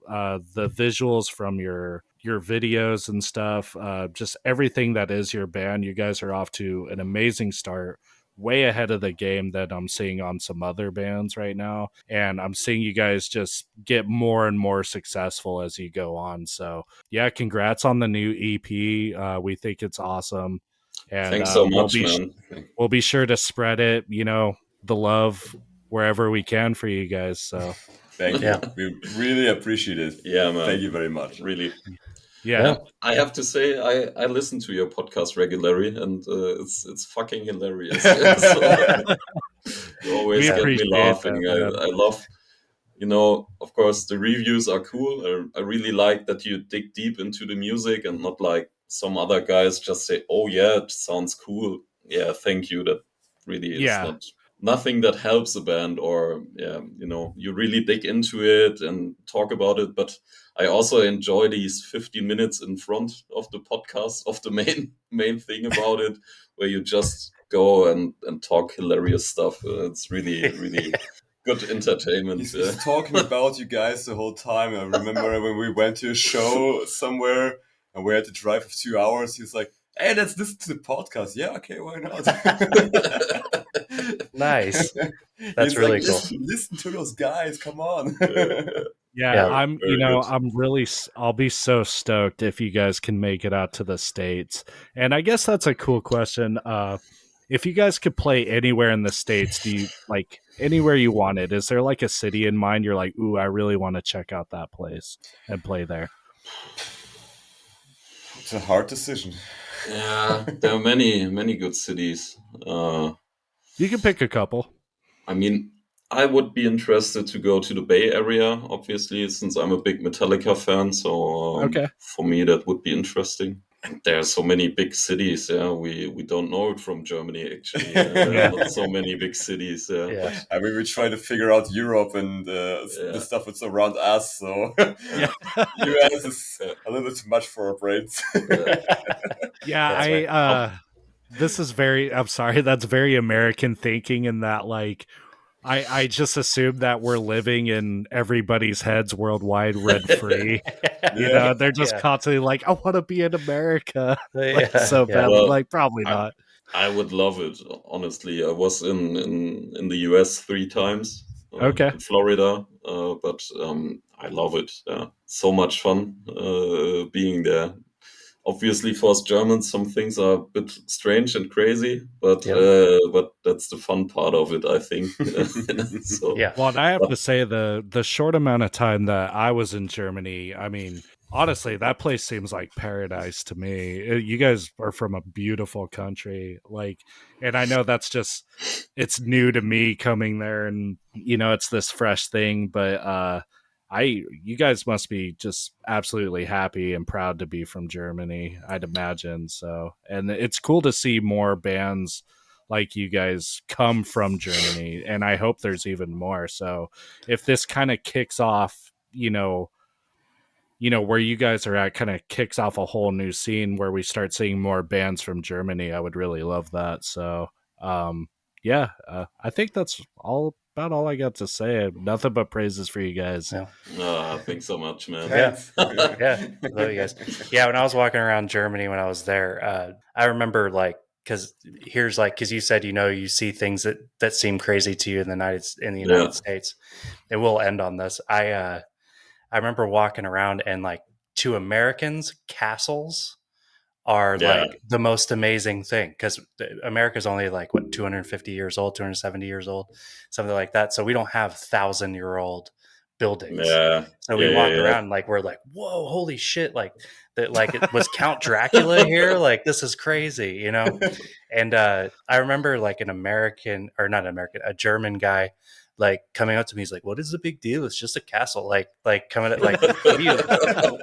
S3: the visuals from your videos and stuff, just everything that is your band, you guys are off to an amazing start. Way ahead of the game that I'm seeing on some other bands right now. And I'm seeing you guys just get more and more successful as you go on. So, yeah, congrats on the new EP. We think it's awesome, and
S2: Thanks so much, man.
S3: we'll be sure to spread it. The love wherever we can for you guys. So
S5: Thank you.
S1: Yeah.
S5: We really appreciate it.
S2: Yeah, man.
S5: Thank you very much.
S2: Really.
S3: yeah,
S2: I have to say, I listen to your podcast regularly, and it's fucking hilarious. So, you always
S3: we
S2: get me
S3: appreciate
S2: laughing.
S3: that, man.
S2: I love, of course, the reviews are cool. I really like that you dig deep into the music and not like some other guys just say, "Oh yeah, it sounds cool." Yeah, thank you. That really is
S3: Yeah.
S2: nothing that helps a band, or you really dig into it and talk about it. But I also enjoy these 15 minutes in front of the podcast of the main thing about it, where you just go and talk hilarious stuff. It's really, really good entertainment.
S5: He's talking about you guys the whole time. I remember when we went to a show somewhere and we had to drive for 2 hours. He's like, "Hey, let's listen to the podcast." Yeah, okay, why not?
S1: Nice. That's
S5: He's
S1: really
S5: like,
S1: cool.
S5: Listen to those guys. Come on.
S3: Yeah,
S1: Yeah.
S3: I'm,
S2: Very good.
S3: I'll be so stoked if you guys can make it out to the States. And I guess that's a cool question. If you guys could play anywhere in the States, do you like anywhere you wanted? Is there like a city in mind you're like, ooh, I really want to check out that place and play there?
S5: It's a hard decision.
S2: Yeah, there are many good cities.
S3: You can pick a couple.
S2: I mean, I would be interested to go to the Bay Area, obviously, since I'm a big Metallica fan. So
S3: Okay.
S2: for me, that would be interesting. And there are so many big cities. Yeah, we don't know it from Germany actually. There are not so many big cities.
S1: Yeah.
S5: I mean, we try to figure out Europe and the stuff that's around us. So US is a little bit too much for our brains.
S3: Yeah, this is very. I'm sorry, that's very American thinking. In that, like, I just assume that we're living in everybody's heads worldwide, rent free. You know, they're just constantly like, I want to be in America, like, so badly.
S2: Well,
S3: like, probably not.
S2: I would love it, honestly. I was in the US 3 times.
S3: Okay.
S2: In Florida, but I love it. So much fun being there. Obviously, for us Germans, some things are a bit strange and crazy, but that's the fun part of it, I think. So,
S3: Well, and I have to say the short amount of time that I was in Germany, I mean, honestly, that place seems like paradise to me. You guys are from a beautiful country, like, and I know that's just it's new to me coming there, and you know it's this fresh thing, but you guys must be just absolutely happy and proud to be from Germany, I'd imagine. So, and it's cool to see more bands like you guys come from Germany, and I hope there's even more. So, if this kind of kicks off, you know, where you guys are at, kind of kicks off a whole new scene where we start seeing more bands from Germany, I would really love that. So, I think that's about all I got to say. Nothing but praises for you guys.
S2: Thanks so much, man.
S1: Love you guys. Yeah, when I was walking around Germany when I was there, I remember like because you said you see things that seem crazy to you in the United States. And we'll end on this. I remember walking around and like to Americans, castles are like the most amazing thing because America's only like 250 years old, 270 years old, something like that. So we don't have 1,000-year-old buildings. So we walk around like we're like, whoa, holy shit! Like that, like it was Count Dracula here. Like this is crazy, you know. And I remember like a German guy. Like coming up to me, he's like, "What is the big deal? It's just a castle." Like coming at like,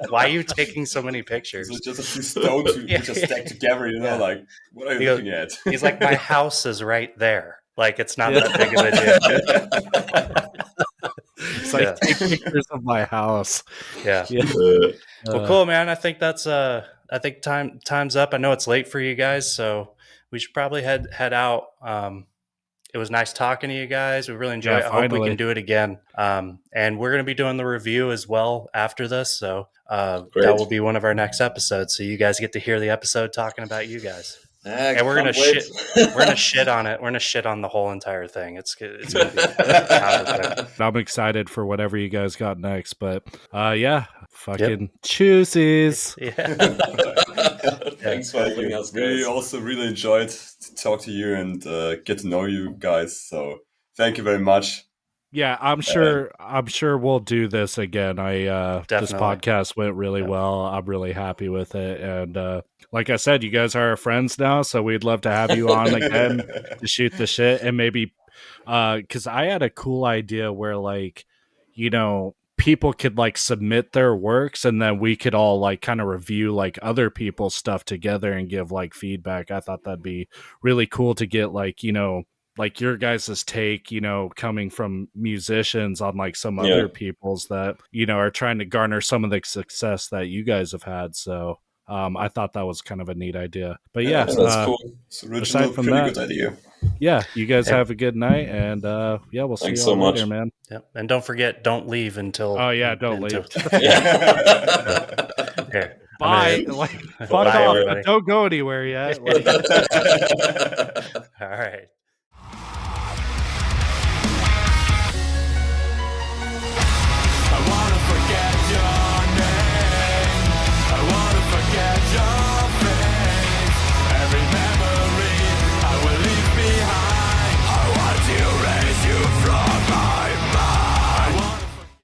S1: why are you taking so many pictures?
S5: It's just a few stones you just stack together, you know. Like, what are you looking at?
S1: He's like, "My house is right there. Like, it's not that big of a deal."
S3: It's like take pictures of my house.
S1: Well, cool, man. I think that's I think time's up. I know it's late for you guys, so we should probably head out. It was nice talking to you guys. We really enjoyed it. I hope we can do it again. And we're going to be doing the review as well after this. So that will be one of our next episodes. So you guys get to hear the episode talking about you guys. And we're going to shit. We're going to shit on it. We're going to shit on the whole entire thing. It's going to be.
S3: I'm excited for whatever you guys got next. But fucking choosies.
S2: Thanks for having us, guys.
S5: We also really enjoyed to talk to you and get to know you guys. So thank you very much.
S3: Yeah, I'm sure we'll do this again. This podcast went really well. I'm really happy with it. And like I said, you guys are our friends now, so we'd love to have you on again to shoot the shit. And maybe because I had a cool idea where, like, you know, people could like submit their works and then we could all like kind of review like other people's stuff together and give like feedback. I thought that'd be really cool to get like, you know, like your guys' take, you know, coming from musicians on like some other people's that, you know, are trying to garner some of the success that you guys have had. So I thought that was kind of a neat idea. But that's
S5: cool. It's original, pretty good idea.
S3: Yeah, you guys have a good night, and we'll see you all later, man.
S1: Yep. And don't forget, don't leave until.
S3: Oh yeah, don't leave.
S1: Here,
S3: bye. Fuck off. Don't go anywhere yet.
S1: All right.